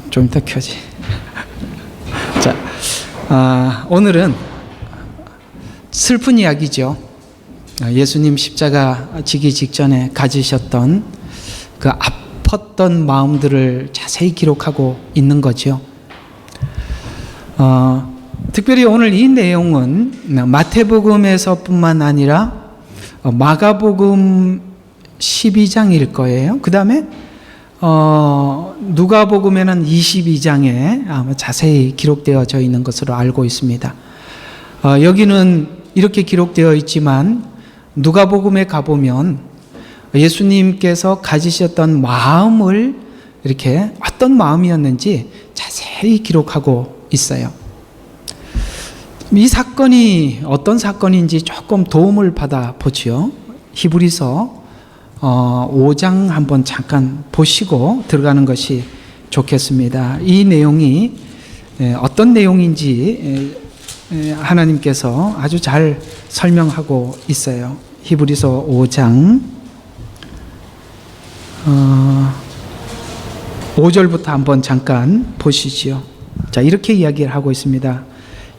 좀 이따 켜지. 자, 오늘은 슬픈 이야기죠. 예수님 십자가 지기 직전에 가지셨던 그 아팠던 마음들을 자세히 기록하고 있는 거죠. 특별히 오늘 이 내용은 마태복음에서뿐만 아니라 마가복음 12장일 거예요. 그 다음에 누가복음에는 22장에 아마 자세히 기록되어져 있는 것으로 알고 있습니다. 여기는 이렇게 기록되어 있지만 누가복음에 가보면 예수님께서 가지셨던 마음을 이렇게 어떤 마음이었는지 자세히 기록하고 있어요. 이 사건이 어떤 사건인지 조금 도움을 받아 보지요. 히브리서 5장 한번 잠깐 보시고 들어가는 것이 좋겠습니다. 이 내용이 어떤 내용인지 하나님께서 아주 잘 설명하고 있어요. 히브리서 5장 5절부터 한번 잠깐 보시지요. 자, 이렇게 이야기를 하고 있습니다.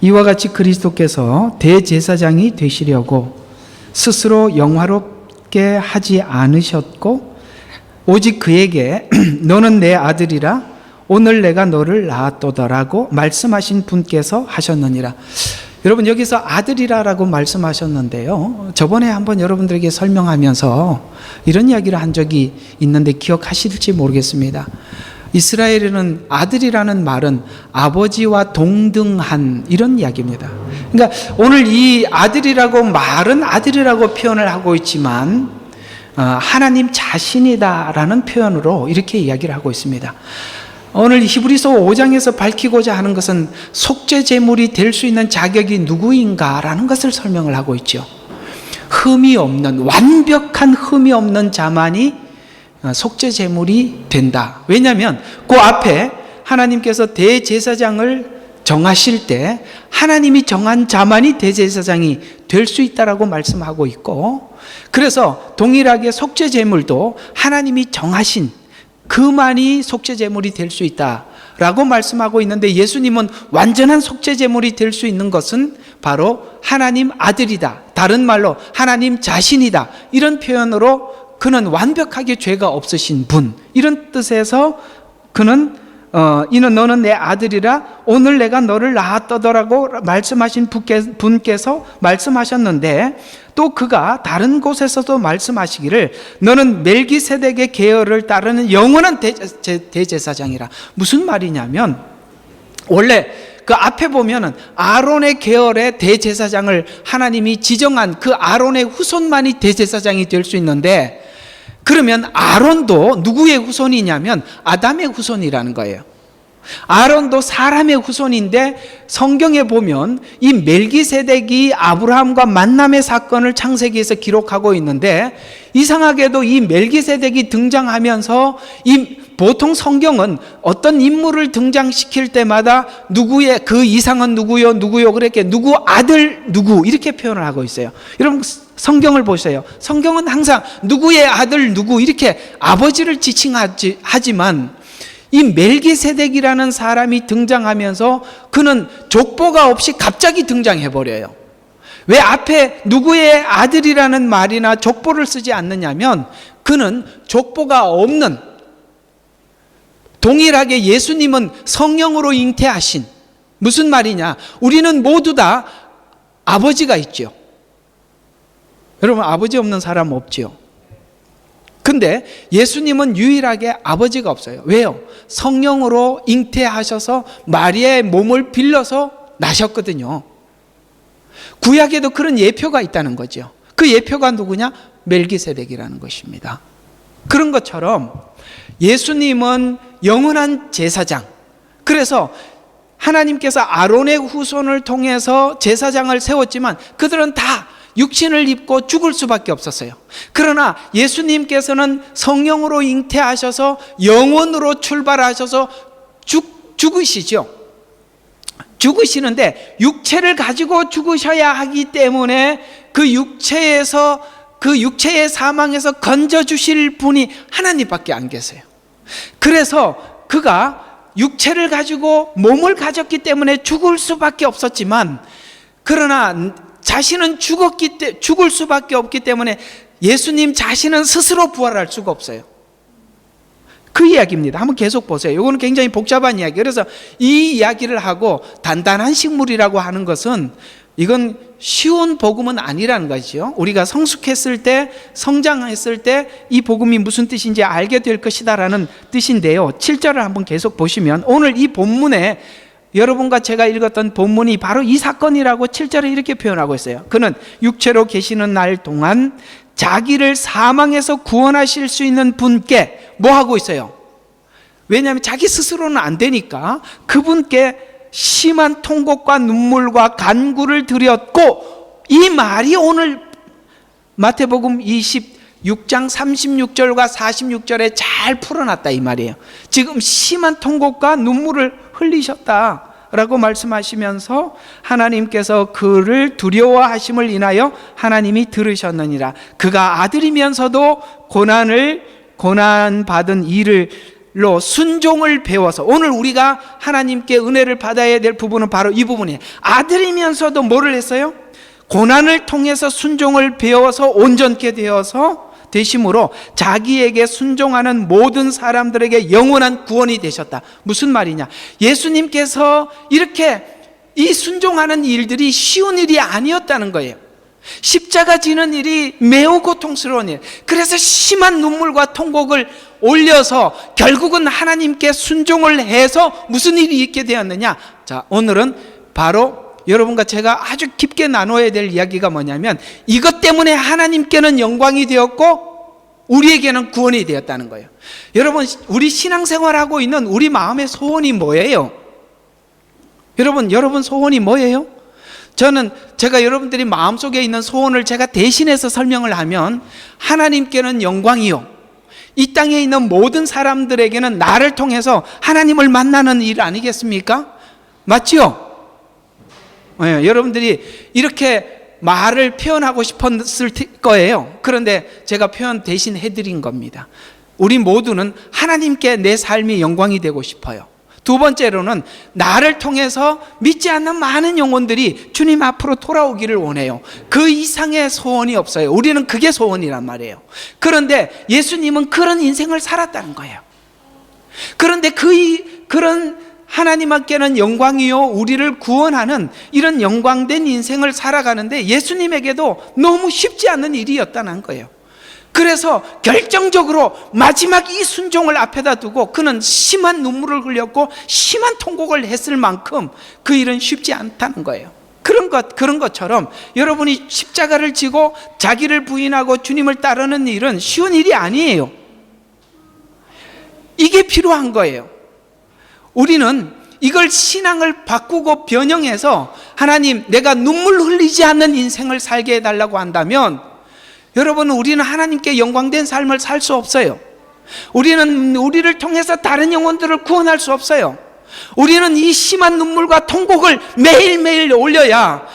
이와 같이 그리스도께서 대제사장이 되시려고 스스로 영화롭게 하지 않으셨고 오직 그에게 너는 내 아들이라 오늘 내가 너를 낳았도다라고 말씀하신 분께서 하셨느니라. 여러분, 여기서 아들이라라고 말씀하셨는데요, 저번에 한번 여러분들에게 설명하면서 이런 이야기를 한 적이 있는데 기억하실지 모르겠습니다. 이스라엘에는 아들이라는 말은 아버지와 동등한 이런 이야기입니다. 그러니까 오늘 이 아들이라고 말은 아들이라고 표현을 하고 있지만 하나님 자신이다라는 표현으로 이렇게 이야기를 하고 있습니다. 오늘 히브리서 5장에서 밝히고자 하는 것은 속죄 제물이 될 수 있는 자격이 누구인가라는 것을 설명을 하고 있죠. 흠이 없는, 완벽한 흠이 없는 자만이 속죄 제물이 된다. 왜냐하면 그 앞에 하나님께서 대제사장을 정하실 때 하나님이 정한 자만이 대제사장이 될 수 있다라고 말씀하고 있고, 그래서 동일하게 속죄 제물도 하나님이 정하신 그만이 속죄 제물이 될 수 있다라고 말씀하고 있는데, 예수님은 완전한 속죄 제물이 될 수 있는 것은 바로 하나님 아들이다, 다른 말로 하나님 자신이다, 이런 표현으로 그는 완벽하게 죄가 없으신 분, 이런 뜻에서 그는 이는 너는 내 아들이라 오늘 내가 너를 낳았더라고 말씀하신 분께서 말씀하셨는데, 또 그가 다른 곳에서도 말씀하시기를 너는 멜기세덱의 계열을 따르는 영원한 대제사장이라. 무슨 말이냐면, 원래 그 앞에 보면은 아론의 계열의 대제사장을 하나님이 지정한 그 아론의 후손만이 대제사장이 될 수 있는데, 그러면 아론도 누구의 후손이냐면 아담의 후손이라는 거예요. 아론도 사람의 후손인데, 성경에 보면 이 멜기세덱이 아브라함과 만남의 사건을 창세기에서 기록하고 있는데, 이상하게도 이 멜기세덱이 등장하면서 보통 성경은 어떤 인물을 등장시킬 때마다 누구의 그 이상은 누구요 그렇게 누구 아들 누구 이렇게 표현을 하고 있어요. 여러분, 성경을 보세요. 성경은 항상 누구의 아들 누구 이렇게 아버지를 지칭하지만 이 멜기세덱이라는 사람이 등장하면서 그는 족보가 없이 갑자기 등장해버려요. 왜 앞에 누구의 아들이라는 말이나 족보를 쓰지 않느냐면, 그는 족보가 없는, 동일하게 예수님은 성령으로 잉태하신, 무슨 말이냐, 우리는 모두 다 아버지가 있죠. 여러분, 아버지 없는 사람 없죠. 근데 예수님은 유일하게 아버지가 없어요. 왜요? 성령으로 잉태하셔서 마리아의 몸을 빌려서 나셨거든요. 구약에도 그런 예표가 있다는 거죠. 그 예표가 누구냐? 멜기세덱이라는 것입니다. 그런 것처럼 예수님은 영원한 제사장, 그래서 하나님께서 아론의 후손을 통해서 제사장을 세웠지만 그들은 다 육신을 입고 죽을 수밖에 없었어요. 그러나 예수님께서는 성령으로 잉태하셔서 영원으로 출발하셔서 죽으시죠. 죽으시는데 육체를 가지고 죽으셔야 하기 때문에 그 육체의 사망에서 건져주실 분이 하나님밖에 안 계세요. 그래서 그가 육체를 가지고 몸을 가졌기 때문에 죽을 수밖에 없었지만, 그러나 자신은 죽을 수밖에 없기 때문에 예수님 자신은 스스로 부활할 수가 없어요. 그 이야기입니다. 한번 계속 보세요. 이거는 굉장히 복잡한 이야기. 그래서 이 이야기를 하고 단단한 식물이라고 하는 것은, 이건 쉬운 복음은 아니라는 것이죠. 우리가 성숙했을 때, 성장했을 때 이 복음이 무슨 뜻인지 알게 될 것이다라는 뜻인데요. 7절을 한번 계속 보시면, 오늘 이 본문에 여러분과 제가 읽었던 본문이 바로 이 사건이라고 7절에 이렇게 표현하고 있어요. 그는 육체로 계시는 날 동안 자기를 사망에서 구원하실 수 있는 분께 뭐 하고 있어요? 왜냐하면 자기 스스로는 안 되니까 그분께 심한 통곡과 눈물과 간구를 드렸고, 이 말이 오늘 마태복음 26장 36절과 46절에 잘 풀어놨다 이 말이에요. 지금 심한 통곡과 눈물을 흘리셨다라고 말씀하시면서 하나님께서 그를 두려워하심을 인하여 하나님이 들으셨느니라. 그가 아들이면서도 고난받은 일로 순종을 배워서, 오늘 우리가 하나님께 은혜를 받아야 될 부분은 바로 이 부분이에요. 아들이면서도 뭐를 했어요? 고난을 통해서 순종을 배워서 온전케 되심으로 자기에게 순종하는 모든 사람들에게 영원한 구원이 되셨다. 무슨 말이냐? 예수님께서 이렇게 이 순종하는 일들이 쉬운 일이 아니었다는 거예요. 십자가 지는 일이 매우 고통스러운 일, 그래서 심한 눈물과 통곡을 올려서 결국은 하나님께 순종을 해서 무슨 일이 있게 되었느냐? 자, 오늘은 바로 여러분과 제가 아주 깊게 나눠야 될 이야기가 뭐냐면, 이것 때문에 하나님께는 영광이 되었고 우리에게는 구원이 되었다는 거예요. 여러분, 우리 신앙생활하고 있는 우리 마음의 소원이 뭐예요? 여러분 소원이 뭐예요? 제가 여러분들이 마음속에 있는 소원을 제가 대신해서 설명을 하면, 하나님께는 영광이요, 이 땅에 있는 모든 사람들에게는 나를 통해서 하나님을 만나는 일 아니겠습니까? 맞지요? 네, 여러분들이 이렇게 말을 표현하고 싶었을 거예요. 그런데 제가 표현 대신 해드린 겁니다. 우리 모두는 하나님께 내 삶이 영광이 되고 싶어요. 두 번째로는 나를 통해서 믿지 않는 많은 영혼들이 주님 앞으로 돌아오기를 원해요. 그 이상의 소원이 없어요. 우리는 그게 소원이란 말이에요. 그런데 예수님은 그런 인생을 살았다는 거예요. 그런데 그런 하나님께는 영광이요, 우리를 구원하는 이런 영광된 인생을 살아가는데 예수님에게도 너무 쉽지 않은 일이었다는 거예요. 그래서 결정적으로 마지막 이 순종을 앞에다 두고 그는 심한 눈물을 흘렸고 심한 통곡을 했을 만큼 그 일은 쉽지 않다는 거예요. 그런 것처럼 여러분이 십자가를 지고 자기를 부인하고 주님을 따르는 일은 쉬운 일이 아니에요. 이게 필요한 거예요. 우리는 이걸 신앙을 바꾸고 변형해서 하나님, 내가 눈물 흘리지 않는 인생을 살게 해달라고 한다면, 여러분, 우리는 하나님께 영광된 삶을 살 수 없어요. 우리는 우리를 통해서 다른 영혼들을 구원할 수 없어요. 우리는 이 심한 눈물과 통곡을 매일매일 올려야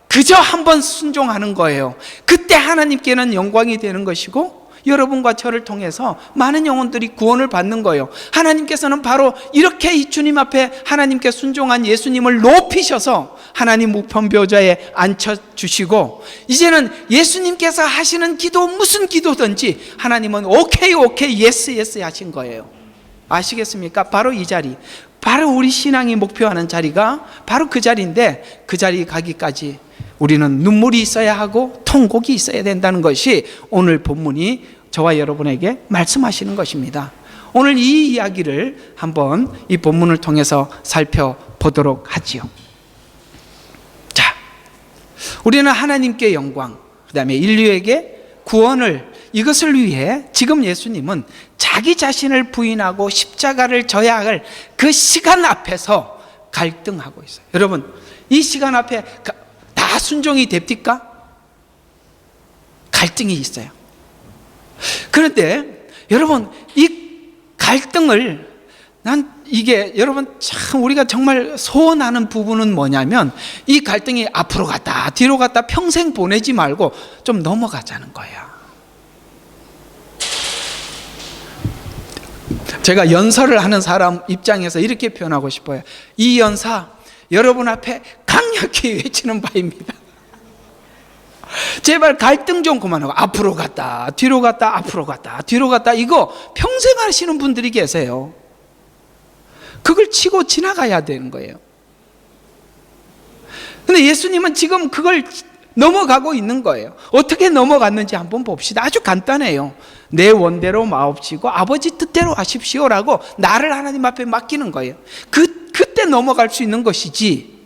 그저 한번 순종하는 거예요. 그때 하나님께는 영광이 되는 것이고 여러분과 저를 통해서 많은 영혼들이 구원을 받는 거예요. 하나님께서는 바로 이렇게 이 주님 앞에 하나님께 순종한 예수님을 높이셔서 하나님 우편보좌에 앉혀주시고, 이제는 예수님께서 하시는 기도, 무슨 기도든지 하나님은 오케이 예스 하신 거예요. 아시겠습니까? 바로 이 자리, 바로 우리 신앙이 목표하는 자리가 바로 그 자리인데, 그 자리 가기까지 우리는 눈물이 있어야 하고 통곡이 있어야 된다는 것이 오늘 본문이 저와 여러분에게 말씀하시는 것입니다. 오늘 이 이야기를 한번 이 본문을 통해서 살펴보도록 하지요. 자, 우리는 하나님께 영광, 그 다음에 인류에게 구원을, 이것을 위해 지금 예수님은 자기 자신을 부인하고 십자가를 져야 할 그 시간 앞에서 갈등하고 있어요. 여러분, 이 시간 앞에 다 순종이 됩니까? 갈등이 있어요. 그런데 여러분, 이 갈등을, 이게 여러분 참 우리가 정말 소원하는 부분은 뭐냐면, 이 갈등이 앞으로 갔다 뒤로 갔다 평생 보내지 말고 좀 넘어가자는 거야. 제가 연설을 하는 사람 입장에서 이렇게 표현하고 싶어요. 이 연사 여러분 앞에 강력히 외치는 바입니다. 제발 갈등 좀 그만하고 앞으로 갔다 뒤로 갔다 앞으로 갔다 뒤로 갔다 이거 평생 하시는 분들이 계세요. 그걸 치고 지나가야 되는 거예요. 근데 예수님은 지금 그걸 넘어가고 있는 거예요. 어떻게 넘어갔는지 한번 봅시다. 아주 간단해요. 내 원대로 마옵시고 아버지 뜻대로 하십시오라고 나를 하나님 앞에 맡기는 거예요. 그때 넘어갈 수 있는 것이지.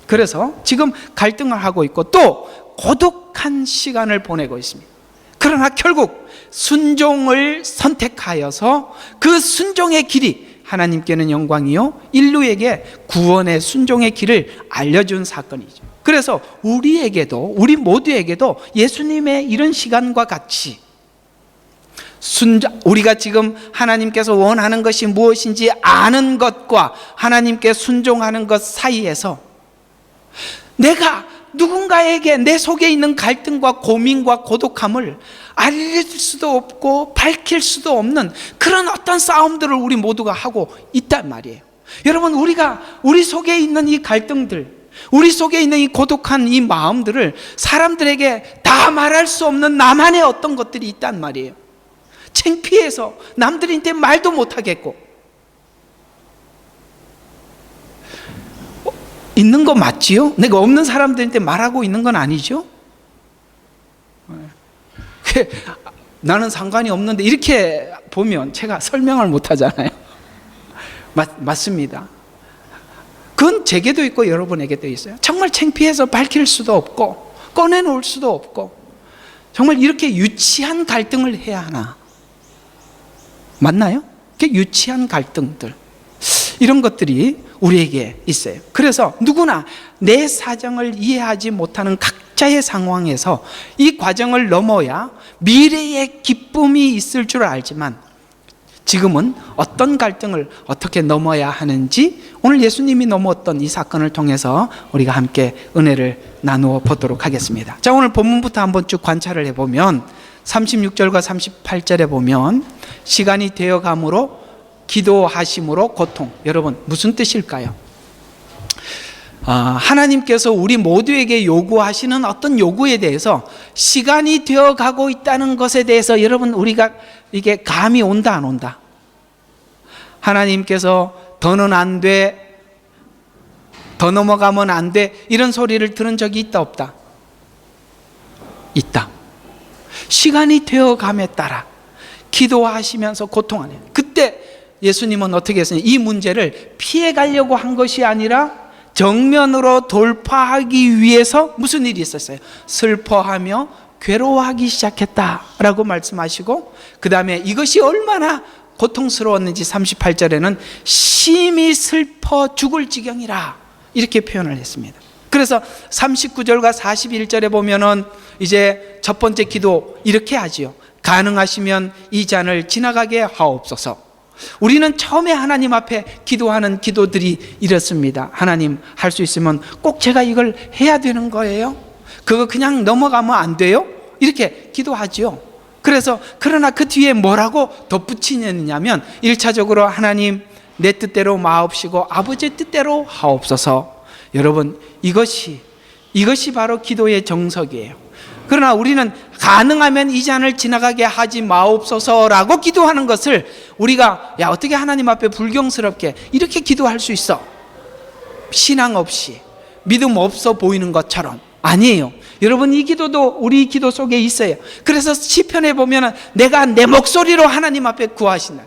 그래서 지금 갈등을 하고 있고 또 고독한 시간을 보내고 있습니다. 그러나 결국 순종을 선택하여서 그 순종의 길이 하나님께는 영광이요 인류에게 구원의 순종의 길을 알려준 사건이죠. 그래서 우리 모두에게도 예수님의 이런 시간과 같이 우리가 지금 하나님께서 원하는 것이 무엇인지 아는 것과 하나님께 순종하는 것 사이에서 내가 누군가에게 내 속에 있는 갈등과 고민과 고독함을 알릴 수도 없고 밝힐 수도 없는 그런 어떤 싸움들을 우리 모두가 하고 있단 말이에요. 여러분, 우리 속에 있는 이 갈등들, 우리 속에 있는 이 고독한 이 마음들을 사람들에게 다 말할 수 없는 나만의 어떤 것들이 있단 말이에요. 창피해서 남들한테 말도 못하겠고. 있는 거 맞지요? 내가 없는 사람들한테 말하고 있는 건 아니죠? 나는 상관이 없는데 이렇게 보면 제가 설명을 못 하잖아요. 맞습니다. 그건 제게도 있고 여러분에게도 있어요. 정말 창피해서 밝힐 수도 없고 꺼내놓을 수도 없고 정말 이렇게 유치한 갈등을 해야 하나? 맞나요? 이렇게 유치한 갈등들, 이런 것들이 우리에게 있어요. 그래서 누구나 내 사정을 이해하지 못하는 각자의 상황에서 이 과정을 넘어야 미래의 기쁨이 있을 줄 알지만 지금은 어떤 갈등을 어떻게 넘어야 하는지 오늘 예수님이 넘었던 이 사건을 통해서 우리가 함께 은혜를 나누어 보도록 하겠습니다. 자, 오늘 본문부터 한번 쭉 관찰을 해보면 36절과 38절에 보면 시간이 되어감으로 기도하심으로 고통. 여러분, 무슨 뜻일까요? 하나님께서 우리 모두에게 요구하시는 어떤 요구에 대해서 시간이 되어가고 있다는 것에 대해서 여러분, 우리가 이게 감이 온다 안 온다? 하나님께서 더는 안 돼, 더 넘어가면 안 돼, 이런 소리를 들은 적이 있다 없다? 있다. 시간이 되어감에 따라 기도하시면서 고통하네요. 그때 예수님은 어떻게 했어요? 이 문제를 피해가려고 한 것이 아니라 정면으로 돌파하기 위해서 무슨 일이 있었어요? 슬퍼하며 괴로워하기 시작했다라고 말씀하시고, 그 다음에 이것이 얼마나 고통스러웠는지 38절에는 심히 슬퍼 죽을 지경이라 이렇게 표현을 했습니다. 그래서 39절과 41절에 보면은 이제 첫 번째 기도 이렇게 하지요. 가능하시면 이 잔을 지나가게 하옵소서. 우리는 처음에 하나님 앞에 기도하는 기도들이 이렇습니다. 하나님, 할 수 있으면 꼭 제가 이걸 해야 되는 거예요? 그거 그냥 넘어가면 안 돼요? 이렇게 기도하지요. 그래서 그러나 그 뒤에 뭐라고 덧붙이느냐면 1차적으로 하나님, 내 뜻대로 마옵시고 아버지의 뜻대로 하옵소서. 여러분, 이것이 바로 기도의 정석이에요. 그러나 우리는 가능하면 이 잔을 지나가게 하지 마옵소서라고 기도하는 것을 우리가 어떻게 하나님 앞에 불경스럽게 이렇게 기도할 수 있어? 신앙 없이, 믿음 없어 보이는 것처럼. 아니에요. 여러분, 이 기도도 우리 기도 속에 있어요. 그래서 시편에 보면 내가 내 목소리로 하나님 앞에 구하시나,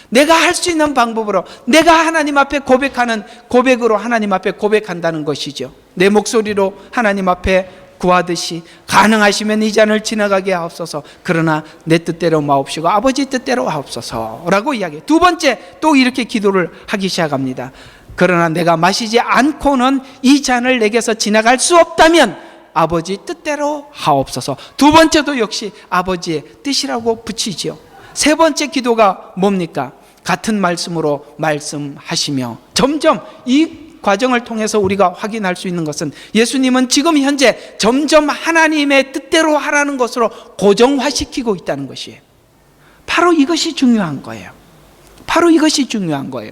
내가 할 수 있는 방법으로 내가 하나님 앞에 고백하는 고백으로 하나님 앞에 고백한다는 것이죠. 내 목소리로 하나님 앞에 구하듯이 가능하시면 이 잔을 지나가게 하옵소서. 그러나 내 뜻대로 마옵시고 아버지 뜻대로 하옵소서라고 이야기해요. 두 번째, 또 이렇게 기도를 하기 시작합니다. 그러나 내가 마시지 않고는 이 잔을 내게서 지나갈 수 없다면 아버지 뜻대로 하옵소서. 두 번째도 역시 아버지의 뜻이라고 붙이지요. 세 번째 기도가 뭡니까? 같은 말씀으로 말씀하시며. 점점 이 과정을 통해서 우리가 확인할 수 있는 것은 예수님은 지금 현재 점점 하나님의 뜻대로 하라는 것으로 고정화시키고 있다는 것이에요. 바로 이것이 중요한 거예요. 바로 이것이 중요한 거예요.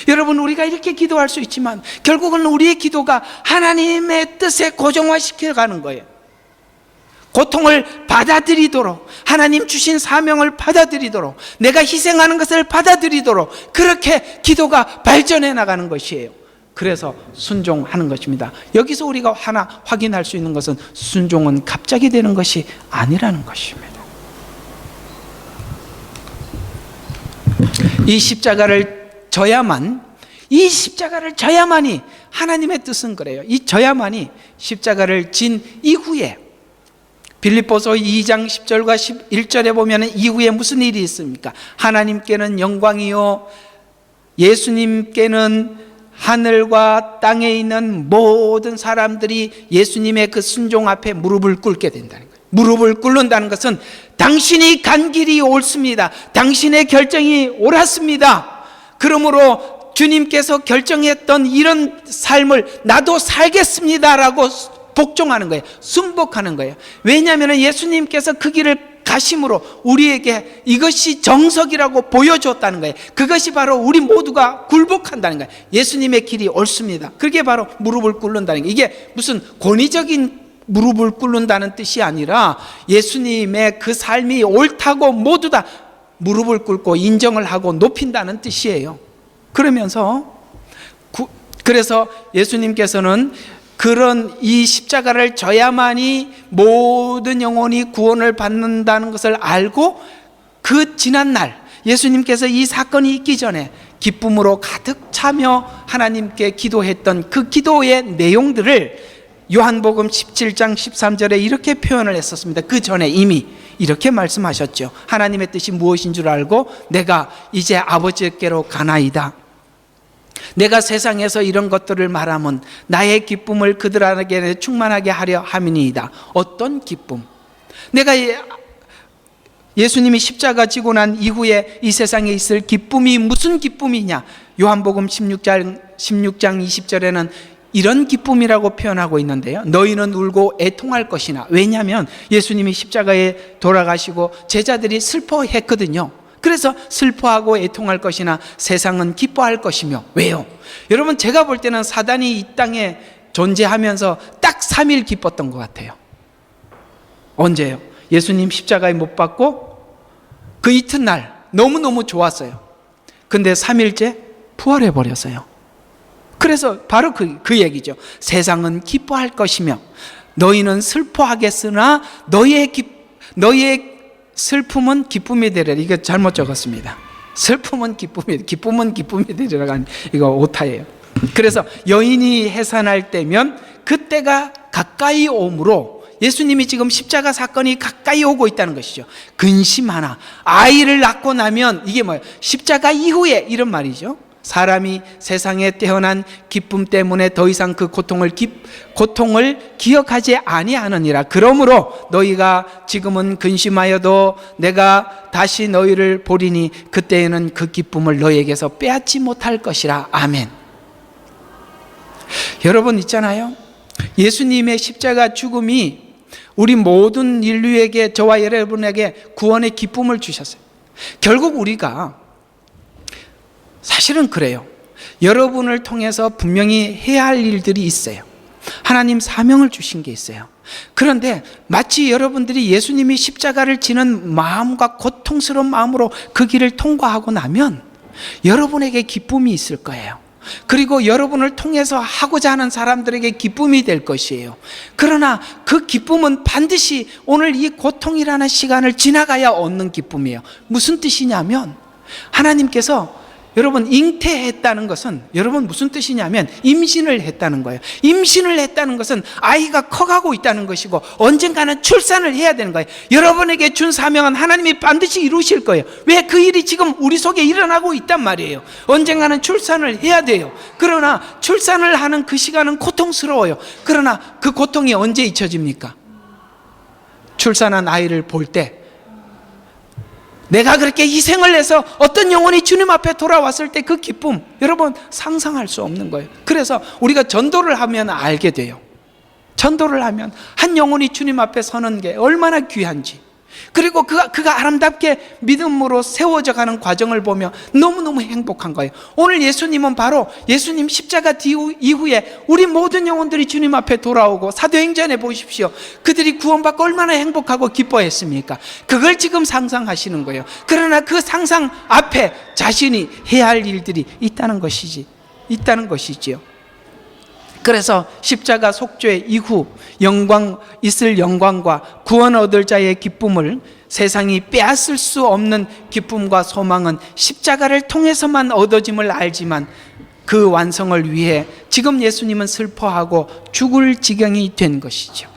여러분, 우리가 이렇게 기도할 수 있지만 결국은 우리의 기도가 하나님의 뜻에 고정화시켜 가는 거예요. 고통을 받아들이도록, 하나님 주신 사명을 받아들이도록, 내가 희생하는 것을 받아들이도록 그렇게 기도가 발전해 나가는 것이에요. 그래서 순종하는 것입니다. 여기서 우리가 하나 확인할 수 있는 것은 순종은 갑자기 되는 것이 아니라는 것입니다. 이 십자가를 져야만이 하나님의 뜻은 그래요. 이 져야만이 십자가를 진 이후에, 빌립보서 2장 10절과 11절에 보면 이후에 무슨 일이 있습니까? 하나님께는 영광이요 예수님께는 하늘과 땅에 있는 모든 사람들이 예수님의 그 순종 앞에 무릎을 꿇게 된다는 거예요. 무릎을 꿇는다는 것은 당신이 간 길이 옳습니다. 당신의 결정이 옳았습니다. 그러므로 주님께서 결정했던 이런 삶을 나도 살겠습니다라고 복종하는 거예요. 순복하는 거예요. 왜냐하면 예수님께서 그 길을 가심으로 우리에게 이것이 정석이라고 보여줬다는 거예요. 그것이 바로 우리 모두가 굴복한다는 거예요. 예수님의 길이 옳습니다. 그게 바로 무릎을 꿇는다는 거예요. 이게 무슨 권위적인 무릎을 꿇는다는 뜻이 아니라 예수님의 그 삶이 옳다고 모두 다 무릎을 꿇고 인정을 하고 높인다는 뜻이에요. 그래서 예수님께서는 그런 이 십자가를 져야만이 모든 영혼이 구원을 받는다는 것을 알고 그 지난날 예수님께서 이 사건이 있기 전에 기쁨으로 가득 차며 하나님께 기도했던 그 기도의 내용들을 요한복음 17장 13절에 이렇게 표현을 했었습니다. 그 전에 이미 이렇게 말씀하셨죠. 하나님의 뜻이 무엇인 줄 알고 내가 이제 아버지께로 가나이다. 내가 세상에서 이런 것들을 말하면 나의 기쁨을 그들에게 충만하게 하려 함이니이다. 어떤 기쁨? 내가 예수님이 십자가 지고 난 이후에 이 세상에 있을 기쁨이 무슨 기쁨이냐? 요한복음 16장 20절에는 이런 기쁨이라고 표현하고 있는데요. 너희는 울고 애통할 것이나. 왜냐하면 예수님이 십자가에 돌아가시고 제자들이 슬퍼했거든요. 그래서 슬퍼하고 애통할 것이나 세상은 기뻐할 것이며. 왜요? 여러분, 제가 볼 때는 사단이 이 땅에 존재하면서 딱 3일 기뻤던 것 같아요. 언제요? 예수님 십자가에 못 박고 그 이튿날 너무너무 좋았어요. 근데 3일째 부활해버렸어요. 그래서 바로 그 얘기죠. 세상은 기뻐할 것이며 너희는 슬퍼하겠으나 너희의 슬픔은 기쁨이 되리라. 이거 잘못 적었습니다. 슬픔은 기쁨이 되리라. 이거 오타예요. 그래서 여인이 해산할 때면 그때가 가까이 오므로 예수님이 지금 십자가 사건이 가까이 오고 있다는 것이죠. 근심하나 아이를 낳고 나면 이게 뭐예요? 십자가 이후에 이런 말이죠. 사람이 세상에 태어난 기쁨 때문에 더 이상 그 고통을 기억하지 아니하느니라. 그러므로 너희가 지금은 근심하여도 내가 다시 너희를 보리니 그때에는 그 기쁨을 너희에게서 빼앗지 못할 것이라. 아멘. 여러분 있잖아요. 예수님의 십자가 죽음이 우리 모든 인류에게, 저와 여러분에게 구원의 기쁨을 주셨어요. 결국 우리가 사실은 그래요. 여러분을 통해서 분명히 해야 할 일들이 있어요. 하나님 사명을 주신 게 있어요. 그런데 마치 여러분들이 예수님이 십자가를 지는 마음과 고통스러운 마음으로 그 길을 통과하고 나면 여러분에게 기쁨이 있을 거예요. 그리고 여러분을 통해서 하고자 하는 사람들에게 기쁨이 될 것이에요. 그러나 그 기쁨은 반드시 오늘 이 고통이라는 시간을 지나가야 얻는 기쁨이에요. 무슨 뜻이냐면 하나님께서 여러분 잉태했다는 것은 여러분 무슨 뜻이냐면 임신을 했다는 거예요. 임신을 했다는 것은 아이가 커가고 있다는 것이고 언젠가는 출산을 해야 되는 거예요. 여러분에게 준 사명은 하나님이 반드시 이루실 거예요. 왜? 그 일이 지금 우리 속에 일어나고 있단 말이에요. 언젠가는 출산을 해야 돼요. 그러나 출산을 하는 그 시간은 고통스러워요. 그러나 그 고통이 언제 잊혀집니까? 출산한 아이를 볼 때 내가 그렇게 희생을 해서 어떤 영혼이 주님 앞에 돌아왔을 때 그 기쁨, 여러분 상상할 수 없는 거예요. 그래서 우리가 전도를 하면 알게 돼요. 전도를 하면 한 영혼이 주님 앞에 서는 게 얼마나 귀한지. 그리고 그가 아름답게 믿음으로 세워져 가는 과정을 보며 너무너무 행복한 거예요. 오늘 예수님은 바로 예수님 십자가 이후에 우리 모든 영혼들이 주님 앞에 돌아오고, 사도행전에 보십시오. 그들이 구원받고 얼마나 행복하고 기뻐했습니까? 그걸 지금 상상하시는 거예요. 그러나 그 상상 앞에 자신이 해야 할 일들이 있다는 것이지요. 그래서 십자가 속죄 이후 있을 영광과 구원 얻을 자의 기쁨을, 세상이 빼앗을 수 없는 기쁨과 소망은 십자가를 통해서만 얻어짐을 알지만, 그 완성을 위해 지금 예수님은 슬퍼하고 죽을 지경이 된 것이죠.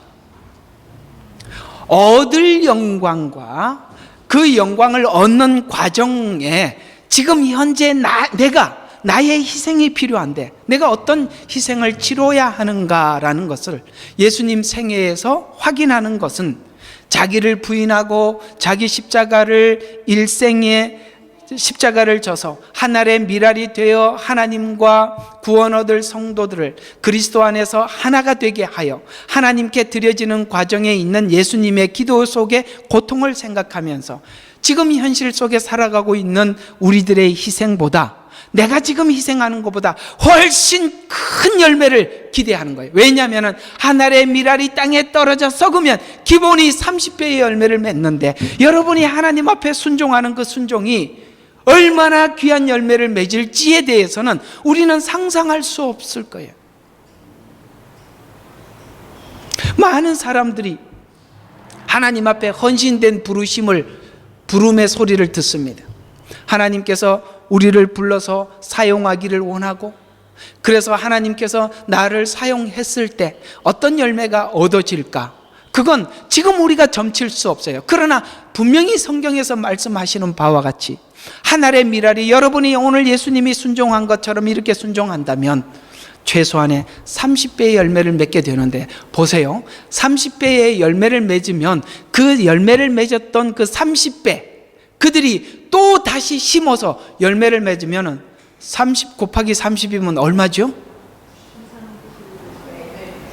얻을 영광과 그 영광을 얻는 과정에 지금 현재 나의 희생이 필요한데 내가 어떤 희생을 치러야 하는가라는 것을 예수님 생애에서 확인하는 것은, 자기를 부인하고 자기 일생에 십자가를 져서 하늘의 미랄이 되어 하나님과 구원 얻을 성도들을 그리스도 안에서 하나가 되게 하여 하나님께 드려지는 과정에 있는 예수님의 기도 속의 고통을 생각하면서 지금 현실 속에 살아가고 있는 우리들의 희생보다, 내가 지금 희생하는 것보다 훨씬 큰 열매를 기대하는 거예요. 왜냐하면 하늘의 미랄이 땅에 떨어져 썩으면 기본이 30배의 열매를 맺는데, 여러분이 하나님 앞에 순종하는 그 순종이 얼마나 귀한 열매를 맺을지에 대해서는 우리는 상상할 수 없을 거예요. 많은 사람들이 하나님 앞에 헌신된 부름의 소리를 듣습니다. 하나님께서 우리를 불러서 사용하기를 원하고, 그래서 하나님께서 나를 사용했을 때 어떤 열매가 얻어질까? 그건 지금 우리가 점칠 수 없어요. 그러나 분명히 성경에서 말씀하시는 바와 같이 하늘의 미랄이, 여러분이 오늘 예수님이 순종한 것처럼 이렇게 순종한다면 최소한의 30배의 열매를 맺게 되는데, 보세요. 30배의 열매를 맺으면 그 열매를 맺었던 그 30배, 그들이 또 다시 심어서 열매를 맺으면 30 곱하기 30이면 얼마죠?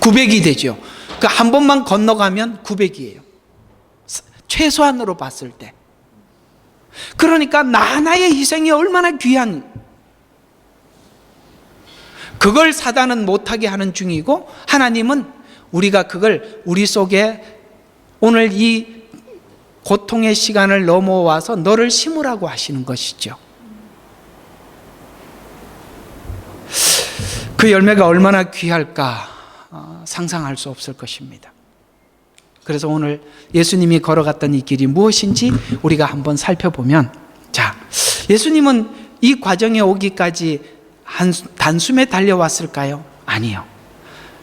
900이 되죠. 그 한 번만 건너가면 900이에요. 최소한으로 봤을 때. 그러니까 나의 희생이 얼마나 귀한, 그걸 사단은 못하게 하는 중이고, 하나님은 우리가 그걸 우리 속에 오늘 이 고통의 시간을 넘어와서 너를 심으라고 하시는 것이죠. 그 열매가 얼마나 귀할까 상상할 수 없을 것입니다. 그래서 오늘 예수님이 걸어갔던 이 길이 무엇인지 우리가 한번 살펴보면, 자, 예수님은 이 과정에 오기까지 단숨에 달려왔을까요? 아니요.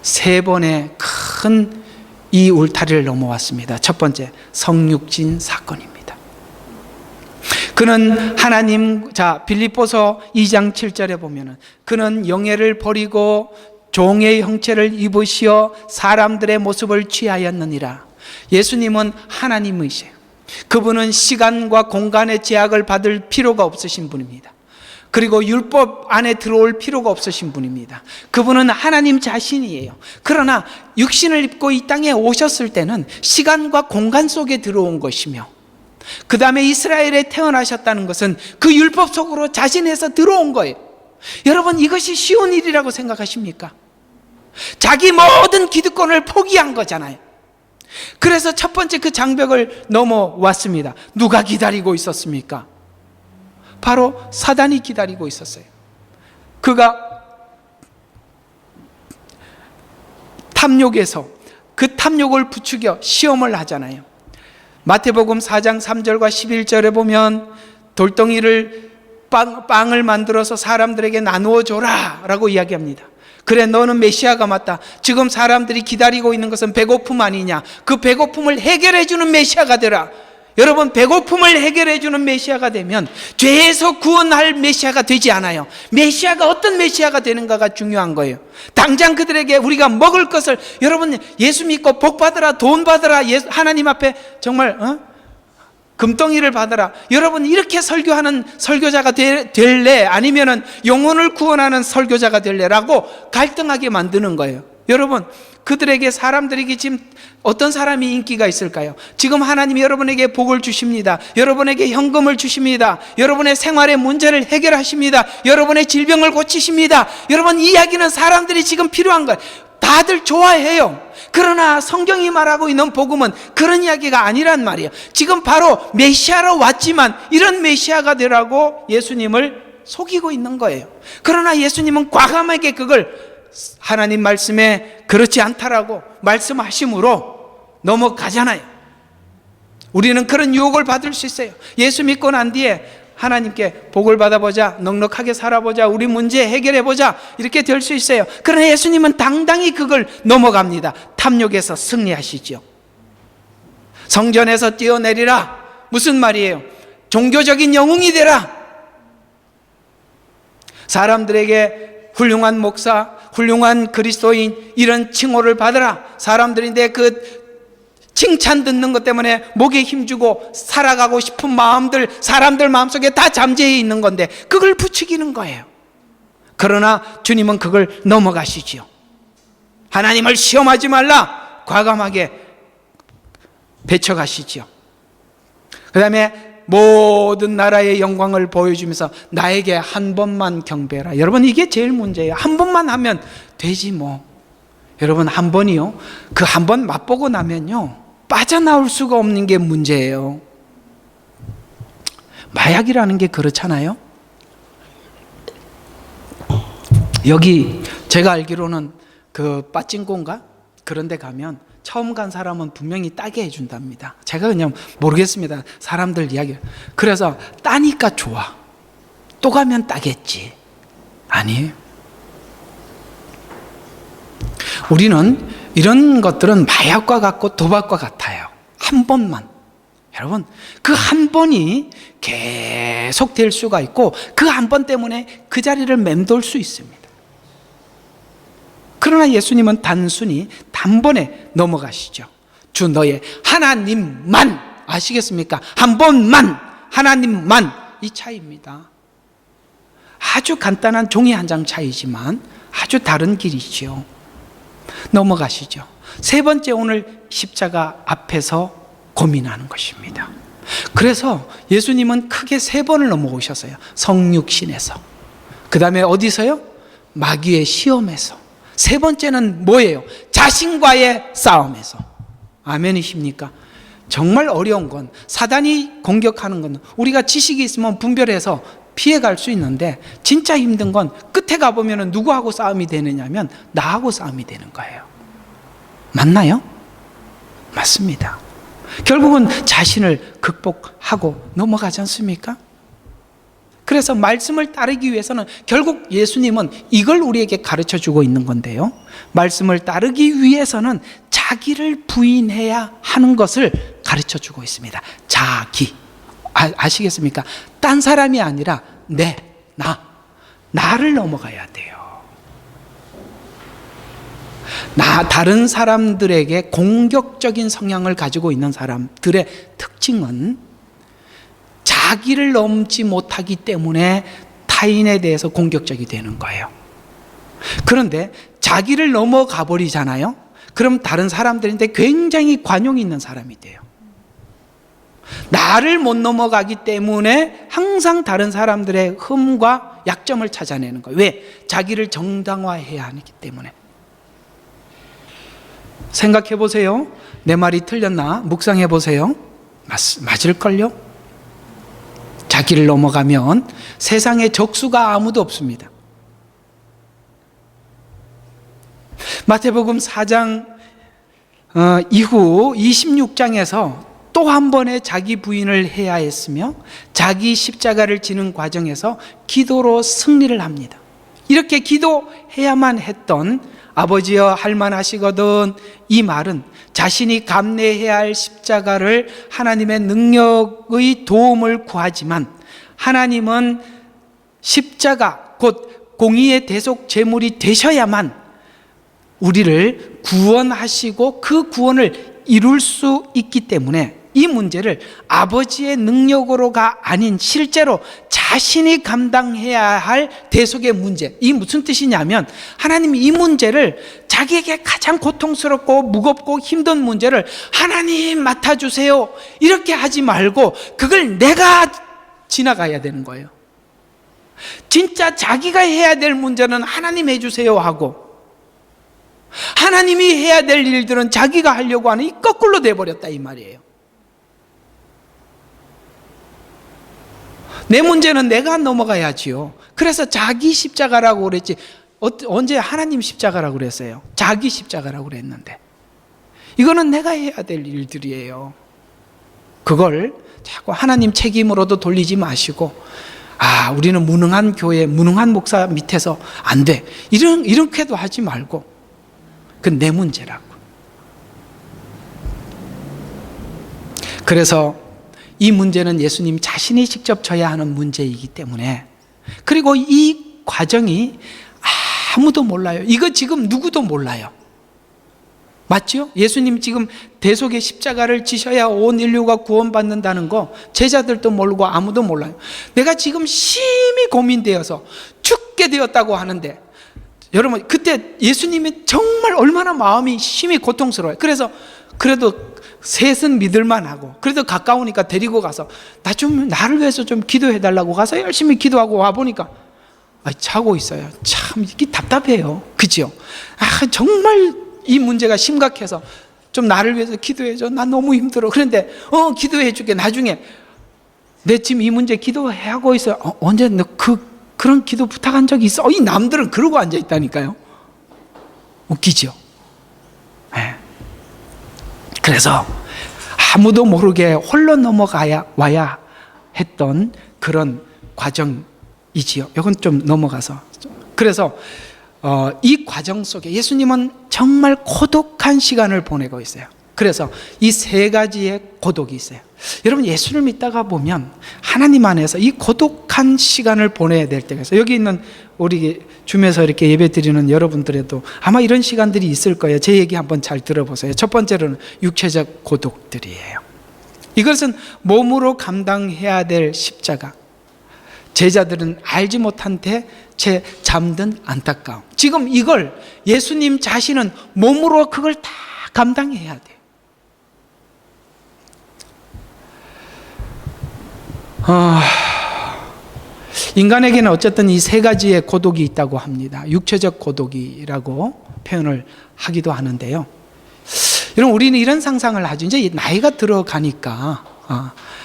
3번의 큰 이 울타리를 넘어왔습니다. 첫 번째, 성육진 사건입니다. 그는 빌립보서 2장 7절에 보면은, 그는 영예를 버리고 종의 형체를 입으시어 사람들의 모습을 취하였느니라. 예수님은 하나님이세요. 그분은 시간과 공간의 제약을 받을 필요가 없으신 분입니다. 그리고 율법 안에 들어올 필요가 없으신 분입니다. 그분은 하나님 자신이에요. 그러나 육신을 입고 이 땅에 오셨을 때는 시간과 공간 속에 들어온 것이며, 그 다음에 이스라엘에 태어나셨다는 것은 그 율법 속으로 자신에서 들어온 거예요. 여러분, 이것이 쉬운 일이라고 생각하십니까? 자기 모든 기득권을 포기한 거잖아요. 그래서 첫 번째 그 장벽을 넘어왔습니다. 누가 기다리고 있었습니까? 바로 사단이 기다리고 있었어요. 그가 탐욕에서 그 탐욕을 부추겨 시험을 하잖아요. 마태복음 4장 3절과 11절에 보면 돌덩이를 빵을 만들어서 사람들에게 나누어 줘라 라고 이야기합니다. 그래, 너는 메시아가 맞다. 지금 사람들이 기다리고 있는 것은 배고픔 아니냐. 그 배고픔을 해결해 주는 메시아가 되라. 여러분, 배고픔을 해결해 주는 메시아가 되면 죄에서 구원할 메시아가 되지 않아요. 메시아가 어떤 메시아가 되는가가 중요한 거예요. 당장 그들에게 우리가 먹을 것을, 여러분 예수 믿고 복 받으라, 돈 받으라, 하나님 앞에 정말 금덩이를 받아라. 여러분, 이렇게 설교하는 설교자가 될래? 아니면은 영혼을 구원하는 설교자가 될래라고 갈등하게 만드는 거예요. 여러분, 그들에게, 사람들에게 지금 어떤 사람이 인기가 있을까요? 지금 하나님이 여러분에게 복을 주십니다. 여러분에게 현금을 주십니다. 여러분의 생활의 문제를 해결하십니다. 여러분의 질병을 고치십니다. 여러분, 이 이야기는 사람들이 지금 필요한 거예요. 다들 좋아해요. 그러나 성경이 말하고 있는 복음은 그런 이야기가 아니란 말이에요. 지금 바로 메시아로 왔지만 이런 메시아가 되라고 예수님을 속이고 있는 거예요. 그러나 예수님은 과감하게 그걸 하나님 말씀에 그렇지 않다라고 말씀하심으로 넘어가잖아요. 우리는 그런 유혹을 받을 수 있어요. 예수 믿고 난 뒤에 하나님께 복을 받아보자, 넉넉하게 살아보자, 우리 문제 해결해보자, 이렇게 될 수 있어요. 그러나 예수님은 당당히 그걸 넘어갑니다. 탐욕에서 승리하시죠. 성전에서 뛰어내리라. 무슨 말이에요? 종교적인 영웅이 되라. 사람들에게 훌륭한 목사, 훌륭한 그리스도인, 이런 칭호를 받으라. 사람들이 내 그 칭찬 듣는 것 때문에 목에 힘주고 살아가고 싶은 마음들, 사람들 마음속에 다 잠재해 있는 건데 그걸 부추기는 거예요. 그러나 주님은 그걸 넘어가시지요. 하나님을 시험하지 말라. 과감하게 배척하시지요. 그 다음에 모든 나라의 영광을 보여주면서 나에게 한 번만 경배하라. 여러분, 이게 제일 문제예요. 한 번만 하면 되지 뭐. 여러분, 한 번이요, 그 한 번 맛보고 나면요 빠져나올 수가 없는 게 문제예요. 마약이라는 게 그렇잖아요. 여기 제가 알기로는 그 빠찡코인가 그런 데 가면 처음 간 사람은 분명히 따게 해준답니다. 제가 그냥 모르겠습니다. 사람들 이야기. 그래서 따니까 좋아. 또 가면 따겠지. 아니에요. 우리는 이런 것들은 마약과 같고 도박과 같아요. 한 번만. 여러분, 그 한 번이 계속 될 수가 있고 그 한 번 때문에 그 자리를 맴돌 수 있습니다. 그러나 예수님은 단순히 단번에 넘어가시죠. 주 너의 하나님만. 아시겠습니까? 한 번만, 하나님만. 이 차이입니다. 아주 간단한 종이 한 장 차이지만 아주 다른 길이죠. 넘어가시죠. 세 번째, 오늘 십자가 앞에서 고민하는 것입니다. 그래서 예수님은 크게 세 번을 넘어오셨어요. 성육신에서, 그 다음에 어디서요? 마귀의 시험에서. 세 번째는 뭐예요? 자신과의 싸움에서. 아멘이십니까? 정말 어려운 건, 사단이 공격하는 건 우리가 지식이 있으면 분별해서 피해갈 수 있는데 진짜 힘든 건 끝에 가보면 누구하고 싸움이 되느냐면 나하고 싸움이 되는 거예요. 맞나요? 맞습니다. 결국은 자신을 극복하고 넘어가지 않습니까? 그래서 말씀을 따르기 위해서는 결국 예수님은 이걸 우리에게 가르쳐 주고 있는 건데요, 말씀을 따르기 위해서는 자기를 부인해야 하는 것을 가르쳐 주고 있습니다. 자기. 아시겠습니까? 딴 사람이 아니라 나를 넘어가야 돼요. 다른 사람들에게 공격적인 성향을 가지고 있는 사람들의 특징은 자기를 넘지 못하기 때문에 타인에 대해서 공격적이 되는 거예요. 그런데 자기를 넘어가 버리잖아요. 그럼 다른 사람들인데 굉장히 관용이 있는 사람이 돼요. 나를 못 넘어가기 때문에 항상 다른 사람들의 흠과 약점을 찾아내는 거예요. 왜? 자기를 정당화해야 하기 때문에. 생각해 보세요. 내 말이 틀렸나? 묵상해 보세요. 맞을걸요? 자기를 넘어가면 세상에 적수가 아무도 없습니다. 마태복음 4장 이후 26장에서 또 한 번의 자기 부인을 해야 했으며 자기 십자가를 지는 과정에서 기도로 승리를 합니다. 이렇게 기도해야만 했던 아버지여 할만하시거든, 이 말은 자신이 감내해야 할 십자가를 하나님의 능력의 도움을 구하지만 하나님은 십자가 곧 공의의 대속 제물이 되셔야만 우리를 구원하시고 그 구원을 이룰 수 있기 때문에 이 문제를 아버지의 능력으로가 아닌 실제로 자신이 감당해야 할 대속의 문제, 이 무슨 뜻이냐면 하나님이 이 문제를 자기에게 가장 고통스럽고 무겁고 힘든 문제를 하나님 맡아주세요 이렇게 하지 말고 그걸 내가 지나가야 되는 거예요. 진짜 자기가 해야 될 문제는 하나님 해주세요 하고 하나님이 해야 될 일들은 자기가 하려고 하는 이 거꾸로 돼버렸다 이 말이에요. 내 문제는 내가 넘어가야지요. 그래서 자기 십자가라고 그랬지 언제 하나님 십자가라고 그랬어요? 자기 십자가라고 그랬는데 이거는 내가 해야 될 일들이에요. 그걸 자꾸 하나님 책임으로도 돌리지 마시고 우리는 무능한 교회, 무능한 목사 밑에서 안 돼 이렇게도 하지 말고 그건 내 문제라고. 그래서 이 문제는 예수님 자신이 직접 져야 하는 문제이기 때문에, 그리고 이 과정이 아무도 몰라요. 이거 지금 누구도 몰라요. 맞죠? 예수님 지금 대속의 십자가를 지셔야 온 인류가 구원받는다는 거 제자들도 모르고 아무도 몰라요. 내가 지금 심히 고민되어서 죽게 되었다고 하는데 여러분 그때 예수님이 정말 얼마나 마음이 심히 고통스러워요. 그래서 그래도 셋은 믿을만 하고 그래도 가까우니까 데리고 가서 나를 위해서 좀 기도해 달라고 가서 열심히 기도하고 와보니까 자고 있어요. 참 이게 답답해요. 그죠? 정말 이 문제가 심각해서 좀 나를 위해서 기도해줘. 나 너무 힘들어. 그런데 기도해 줄게. 나중에 내 지금 이 문제 기도하고 있어요. 언제 너 그런 기도 부탁한 적이 있어? 이 남들은 그러고 앉아 있다니까요. 웃기죠? 네. 그래서 아무도 모르게 홀로 와야 했던 그런 과정이지요. 이건 좀 넘어가서. 그래서 이 과정 속에 예수님은 정말 고독한 시간을 보내고 있어요. 그래서 이 세 가지의 고독이 있어요. 여러분 예수를 믿다가 보면 하나님 안에서 이 고독한 시간을 보내야 될 때가 있어요. 여기 있는 우리 줌에서 이렇게 예배 드리는 여러분들에도 아마 이런 시간들이 있을 거예요. 제 얘기 한번 잘 들어보세요. 첫 번째로는 육체적 고독들이에요. 이것은 몸으로 감당해야 될 십자가. 제자들은 알지 못한 채 잠든 안타까움. 지금 이걸 예수님 자신은 몸으로 그걸 다 감당해야 돼요. 인간에게는 어쨌든 이 세 가지의 고독이 있다고 합니다. 육체적 고독이라고 표현을 하기도 하는데요. 여러분 우리는 이런 상상을 하죠. 이제 나이가 들어가니까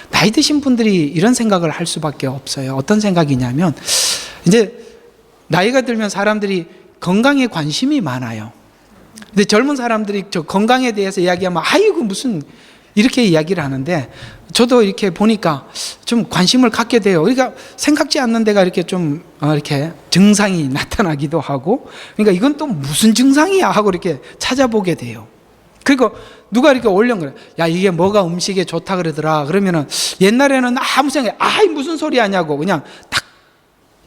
나이 드신 분들이 이런 생각을 할 수밖에 없어요. 어떤 생각이냐면 이제 나이가 들면 사람들이 건강에 관심이 많아요. 근데 젊은 사람들이 저 건강에 대해서 이야기하면 아이고 무슨 이렇게 이야기를 하는데 저도 이렇게 보니까 좀 관심을 갖게 돼요. 그러니까 생각지 않는 데가 이렇게 좀 이렇게 증상이 나타나기도 하고 그러니까 이건 또 무슨 증상이야 하고 이렇게 찾아보게 돼요. 그리고 누가 이렇게 올린 거예요. 야 이게 뭐가 음식에 좋다 그러더라. 그러면은 옛날에는 아무 생각 무슨 소리 하냐고 그냥 딱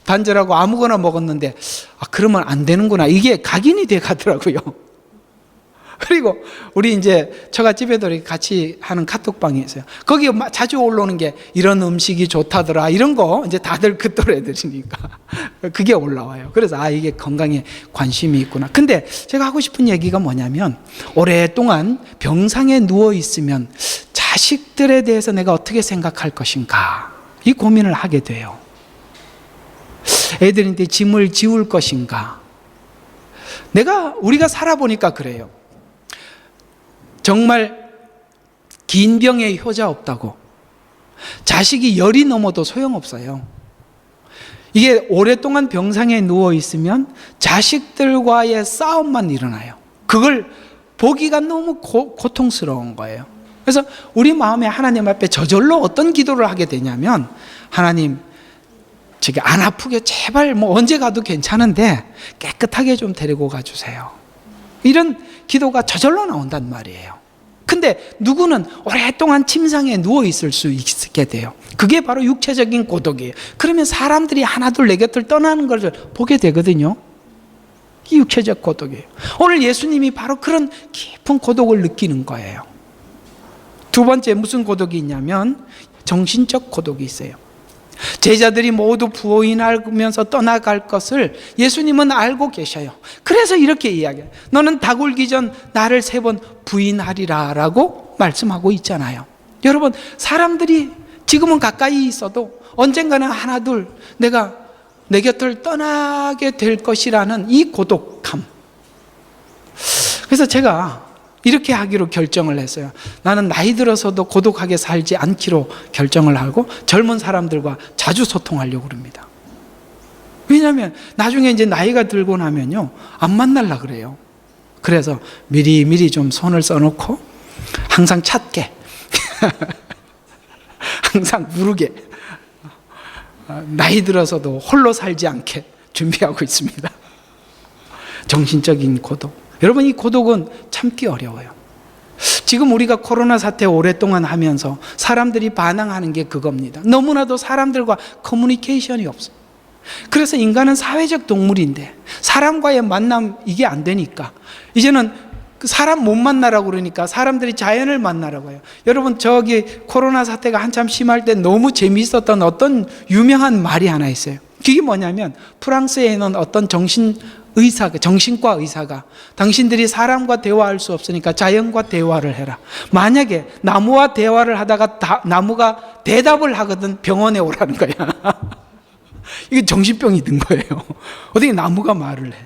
단절하고 아무거나 먹었는데 그러면 안 되는구나. 이게 각인이 돼 가더라고요. 그리고 우리 이제 처갓집에도 같이 하는 카톡방이 있어요. 거기에 자주 올라오는 게 이런 음식이 좋다더라 이런 거 이제 다들 그 또래들이니까 그게 올라와요. 그래서 이게 건강에 관심이 있구나. 근데 제가 하고 싶은 얘기가 뭐냐면 오랫동안 병상에 누워 있으면 자식들에 대해서 내가 어떻게 생각할 것인가 이 고민을 하게 돼요. 애들한테 짐을 지울 것인가. 우리가 살아보니까 그래요. 정말 긴 병에 효자 없다고. 자식이 열이 넘어도 소용없어요. 이게 오랫동안 병상에 누워 있으면 자식들과의 싸움만 일어나요. 그걸 보기가 너무 고통스러운 거예요. 그래서 우리 마음에 하나님 앞에 저절로 어떤 기도를 하게 되냐면 하나님 저기 안 아프게 제발 언제 가도 괜찮은데 깨끗하게 좀 데리고 가주세요. 이런 기도가 저절로 나온단 말이에요. 근데 누구는 오랫동안 침상에 누워 있을 수 있게 돼요. 그게 바로 육체적인 고독이에요. 그러면 사람들이 하나둘 내 곁을 떠나는 걸 보게 되거든요. 이 육체적 고독이에요. 오늘 예수님이 바로 그런 깊은 고독을 느끼는 거예요. 두 번째 무슨 고독이 있냐면 정신적 고독이 있어요. 제자들이 모두 부인하면서 떠나갈 것을 예수님은 알고 계셔요. 그래서 이렇게 이야기해요. 너는 닭 울기 전 나를 3번 부인하리라 라고 말씀하고 있잖아요. 여러분, 사람들이 지금은 가까이 있어도 언젠가는 하나 둘 내가 내 곁을 떠나게 될 것이라는 이 고독함. 그래서 제가 이렇게 하기로 결정을 했어요. 나는 나이 들어서도 고독하게 살지 않기로 결정을 하고 젊은 사람들과 자주 소통하려고 합니다. 왜냐하면 나중에 이제 나이가 들고 나면요, 안 만나려고 그래요. 그래서 미리 좀 손을 써놓고 항상 찾게 항상 부르게, 나이 들어서도 홀로 살지 않게 준비하고 있습니다. 정신적인 고독. 여러분, 이 고독은 참기 어려워요. 지금 우리가 코로나 사태 오랫동안 하면서 사람들이 반항하는 게 그겁니다. 너무나도 사람들과 커뮤니케이션이 없어요. 그래서 인간은 사회적 동물인데 사람과의 만남 이게 안 되니까 이제는 사람 못 만나라고 그러니까 사람들이 자연을 만나라고 해요. 여러분, 저기 코로나 사태가 한참 심할 때 너무 재미있었던 어떤 유명한 말이 하나 있어요. 그게 뭐냐면 프랑스에 있는 어떤 정신과 의사가 당신들이 사람과 대화할 수 없으니까 자연과 대화를 해라. 만약에 나무와 대화를 하다가 나무가 대답을 하거든 병원에 오라는 거야. 이게 정신병이 든 거예요. 어떻게 나무가 말을 해?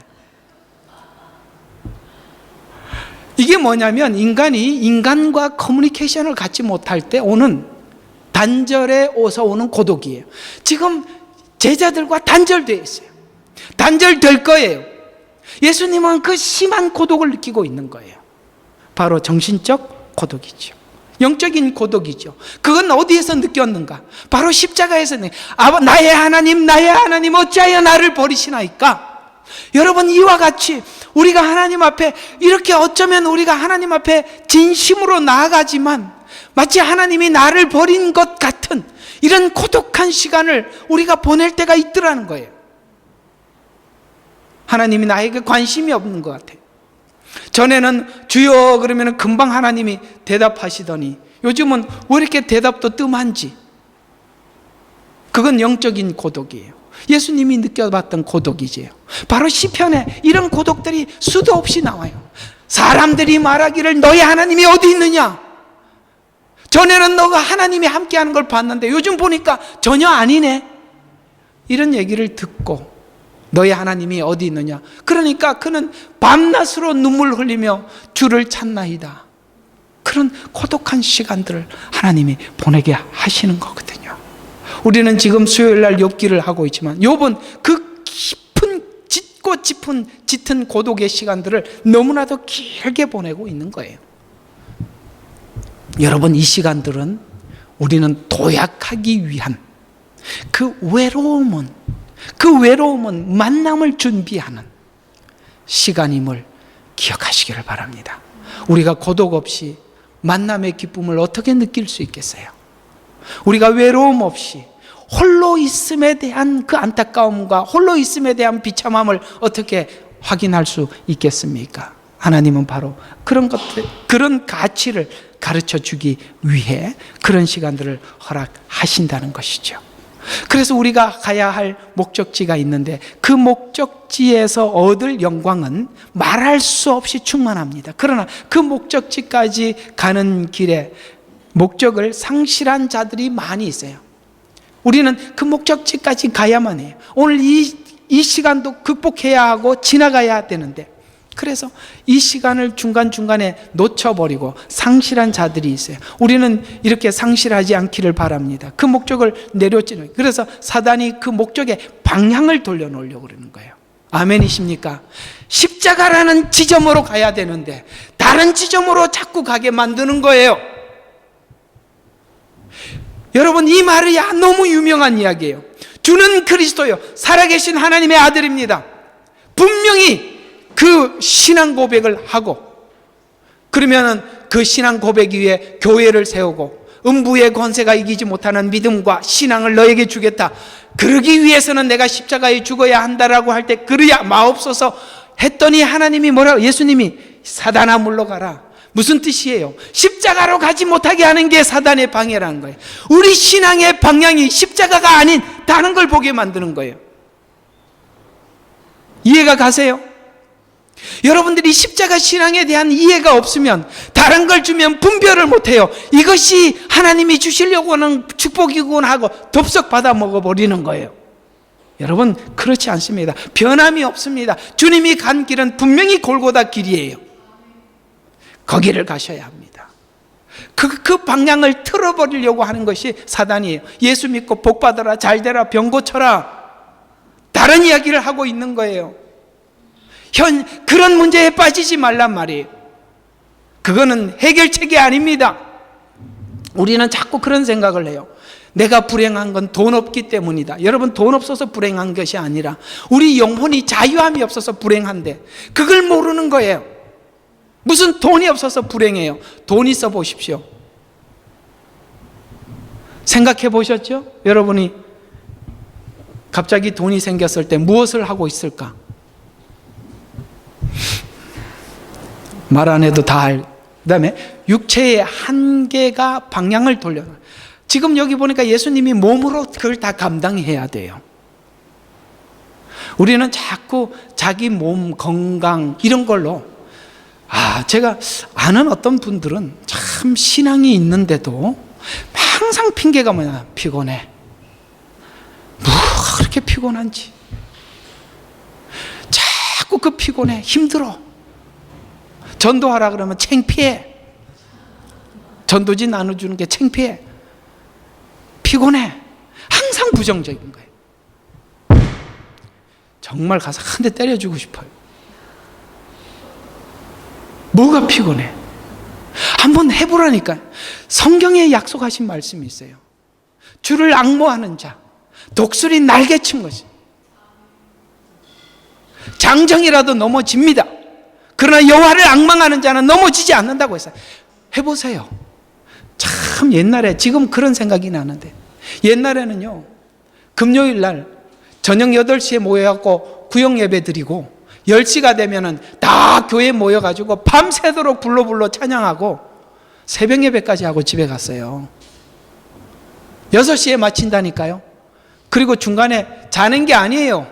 이게 뭐냐면 인간이 인간과 커뮤니케이션을 갖지 못할 때 오는 단절에 오는 고독이에요. 지금 제자들과 단절되어 있어요. 단절될 거예요. 예수님은 그 심한 고독을 느끼고 있는 거예요. 바로 정신적 고독이죠. 영적인 고독이죠. 그건 어디에서 느꼈는가? 바로 십자가에서. 나의 하나님 어찌하여 나를 버리시나이까? 여러분, 이와 같이 우리가 하나님 앞에 이렇게 어쩌면 우리가 하나님 앞에 진심으로 나아가지만 마치 하나님이 나를 버린 것 같은 이런 고독한 시간을 우리가 보낼 때가 있더라는 거예요. 하나님이 나에게 관심이 없는 것 같아요. 전에는 주여 그러면 금방 하나님이 대답하시더니 요즘은 왜 이렇게 대답도 뜸한지. 그건 영적인 고독이에요. 예수님이 느껴봤던 고독이지요. 바로 시편에 이런 고독들이 수도 없이 나와요. 사람들이 말하기를 너희 하나님이 어디 있느냐? 전에는 너가 하나님이 함께하는 걸 봤는데 요즘 보니까 전혀 아니네. 이런 얘기를 듣고 너희 하나님이 어디 있느냐? 그러니까 그는 밤낮으로 눈물 흘리며 주를 찾나이다. 그런 고독한 시간들을 하나님이 보내게 하시는 거거든요. 우리는 지금 수요일 날 욥기를 하고 있지만 욥은 그 깊은 짙은 고독의 시간들을 너무나도 길게 보내고 있는 거예요. 여러분, 이 시간들은 우리는 도약하기 위한 그 외로움은 만남을 준비하는 시간임을 기억하시기를 바랍니다. 우리가 고독 없이 만남의 기쁨을 어떻게 느낄 수 있겠어요? 우리가 외로움 없이 홀로 있음에 대한 그 안타까움과 홀로 있음에 대한 비참함을 어떻게 확인할 수 있겠습니까? 하나님은 바로 그런 것들, 그런 가치를 가르쳐 주기 위해 그런 시간들을 허락하신다는 것이죠. 그래서 우리가 가야 할 목적지가 있는데 그 목적지에서 얻을 영광은 말할 수 없이 충만합니다. 그러나 그 목적지까지 가는 길에 목적을 상실한 자들이 많이 있어요. 우리는 그 목적지까지 가야만 해요. 오늘 이 시간도 극복해야 하고 지나가야 되는데 그래서 이 시간을 중간중간에 놓쳐버리고 상실한 자들이 있어요. 우리는 이렇게 상실하지 않기를 바랍니다. 그 목적을 내려찌는. 그래서 사단이 그 목적의 방향을 돌려놓으려고 그러는 거예요. 아멘이십니까? 십자가라는 지점으로 가야 되는데 다른 지점으로 자꾸 가게 만드는 거예요. 여러분, 이 말이 너무 유명한 이야기예요. 주는 그리스도요 살아계신 하나님의 아들입니다. 분명히 그 신앙 고백을 하고 그러면은 그 신앙 고백 위에 교회를 세우고 음부의 권세가 이기지 못하는 믿음과 신앙을 너에게 주겠다. 그러기 위해서는 내가 십자가에 죽어야 한다라고 할 때 그러야 마옵소서 했더니 하나님이 뭐라고? 예수님이 사단아 물러가라. 무슨 뜻이에요? 십자가로 가지 못하게 하는 게 사단의 방해라는 거예요. 우리 신앙의 방향이 십자가가 아닌 다른 걸 보게 만드는 거예요. 이해가 가세요? 여러분들이 십자가 신앙에 대한 이해가 없으면 다른 걸 주면 분별을 못해요. 이것이 하나님이 주시려고 하는 축복이구나 하고 덥석 받아 먹어버리는 거예요. 여러분, 그렇지 않습니다. 변함이 없습니다. 주님이 간 길은 분명히 골고다 길이에요. 거기를 가셔야 합니다. 그 방향을 틀어버리려고 하는 것이 사단이에요. 예수 믿고 복 받아라, 잘 되라, 병 고쳐라, 다른 이야기를 하고 있는 거예요. 그런 문제에 빠지지 말란 말이에요. 그거는 해결책이 아닙니다. 우리는 자꾸 그런 생각을 해요. 내가 불행한 건 돈 없기 때문이다. 여러분, 돈 없어서 불행한 것이 아니라 우리 영혼이 자유함이 없어서 불행한데 그걸 모르는 거예요. 무슨 돈이 없어서 불행해요. 돈 있어 보십시오. 생각해 보셨죠? 여러분이 갑자기 돈이 생겼을 때 무엇을 하고 있을까? 말 안 해도 다 알. 그다음에 육체의 한계가 방향을 돌려놔. 지금 여기 보니까 예수님이 몸으로 그걸 다 감당해야 돼요. 우리는 자꾸 자기 몸 건강 이런 걸로, 제가 아는 어떤 분들은 참 신앙이 있는데도 항상 핑계가 뭐냐, 피곤해. 뭐가 그렇게 피곤한지. 자꾸 그 피곤해, 힘들어. 전도하라 그러면 창피해. 전도지 나눠주는 게 창피해. 피곤해. 항상 부정적인 거예요. 정말 가서 한 대 때려주고 싶어요. 뭐가 피곤해? 한번 해보라니까요. 성경에 약속하신 말씀이 있어요. 주를 앙모하는 자, 독수리 날개친 것이. 장정이라도 넘어집니다. 그러나 여호와를 앙망하는 자는 넘어지지 않는다고 했어요. 해보세요. 참 옛날에, 지금 그런 생각이 나는데, 옛날에는요, 금요일 날 저녁 8시에 모여갖고 구역 예배 드리고 10시가 되면은 다 교회에 모여가지고 밤새도록 불러 찬양하고 새벽 예배까지 하고 집에 갔어요. 6시에 마친다니까요. 그리고 중간에 자는 게 아니에요.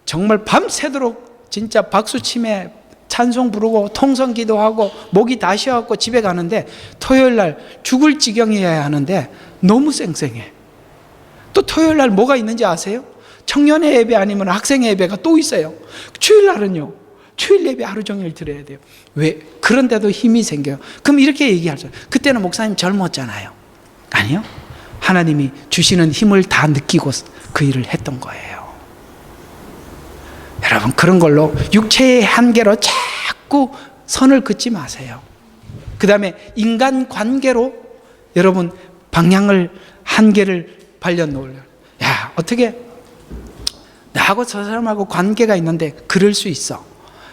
정말 밤새도록 진짜 박수치며 찬송 부르고 통성 기도하고 목이 다 쉬어갖고 집에 가는데 토요일 날 죽을 지경이어야 하는데 너무 쌩쌩해. 또 토요일 날 뭐가 있는지 아세요? 청년의 예배 아니면 학생의 예배가 또 있어요. 주일 날은요, 주일 예배 하루 종일 드려야 돼요. 왜? 그런데도 힘이 생겨요. 그럼 이렇게 얘기하죠. 그때는 목사님 젊었잖아요. 아니요. 하나님이 주시는 힘을 다 느끼고 그 일을 했던 거예요. 여러분, 그런 걸로 육체의 한계로 자꾸 선을 긋지 마세요. 그 다음에 인간관계로 여러분 방향을, 한계를 발려놓으려고. 야, 어떻게 나하고 저 사람하고 관계가 있는데 그럴 수 있어.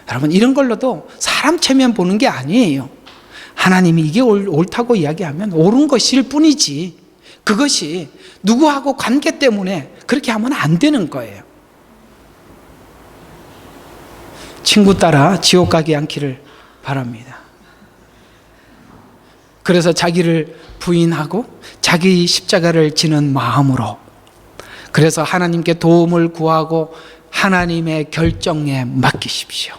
여러분, 이런 걸로도 사람 체면 보는 게 아니에요. 하나님이 이게 옳다고 이야기하면 옳은 것일 뿐이지, 그것이 누구하고 관계 때문에 그렇게 하면 안 되는 거예요. 친구 따라 지옥 가게 않기를 바랍니다. 그래서 자기를 부인하고 자기 십자가를 지는 마음으로, 그래서 하나님께 도움을 구하고 하나님의 결정에 맡기십시오.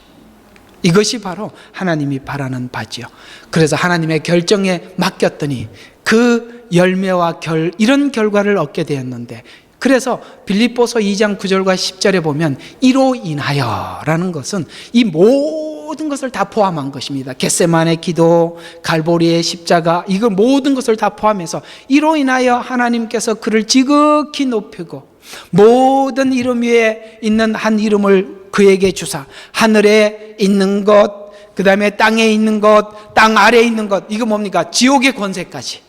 이것이 바로 하나님이 바라는 바지요. 그래서 하나님의 결정에 맡겼더니 그 열매와 이런 결과를 얻게 되었는데, 그래서 빌립보서 2장 9절과 10절에 보면 이로 인하여라는 것은 이 모든 것을 다 포함한 것입니다. 겟세마네 기도, 갈보리의 십자가, 이거 모든 것을 다 포함해서 이로 인하여 하나님께서 그를 지극히 높이고 모든 이름 위에 있는 한 이름을 그에게 주사, 하늘에 있는 것, 그 다음에 땅에 있는 것, 땅 아래에 있는 것, 이거 뭡니까? 지옥의 권세까지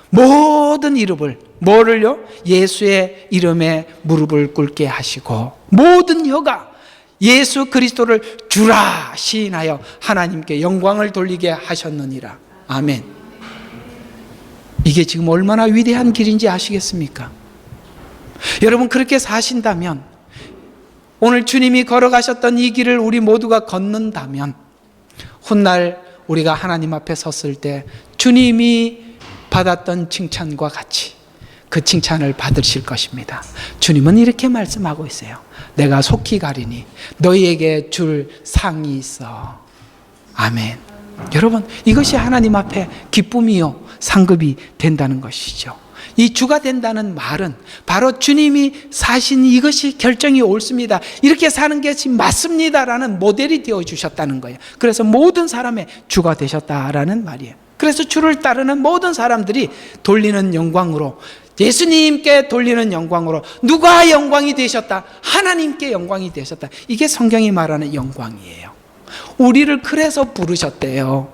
모든 이름을, 뭐를요? 예수의 이름에 무릎을 꿇게 하시고 모든 혀가 예수 그리스도를 주라 시인하여 하나님께 영광을 돌리게 하셨느니라. 아멘. 이게 지금 얼마나 위대한 길인지 아시겠습니까? 여러분, 그렇게 사신다면, 오늘 주님이 걸어가셨던 이 길을 우리 모두가 걷는다면 훗날 우리가 하나님 앞에 섰을 때 주님이 받았던 칭찬과 같이 그 칭찬을 받으실 것입니다. 주님은 이렇게 말씀하고 있어요. 내가 속히 가리니 너희에게 줄 상이 있어. 아멘. 여러분, 이것이 하나님 앞에 기쁨이요 상급이 된다는 것이죠. 이 주가 된다는 말은 바로 주님이 사신 이것이 결정이 옳습니다, 이렇게 사는 것이 맞습니다라는 모델이 되어주셨다는 거예요. 그래서 모든 사람의 주가 되셨다라는 말이에요. 그래서 주를 따르는 모든 사람들이 돌리는 영광으로, 예수님께 돌리는 영광으로, 누가 영광이 되셨다? 하나님께 영광이 되셨다. 이게 성경이 말하는 영광이에요. 우리를 그래서 부르셨대요.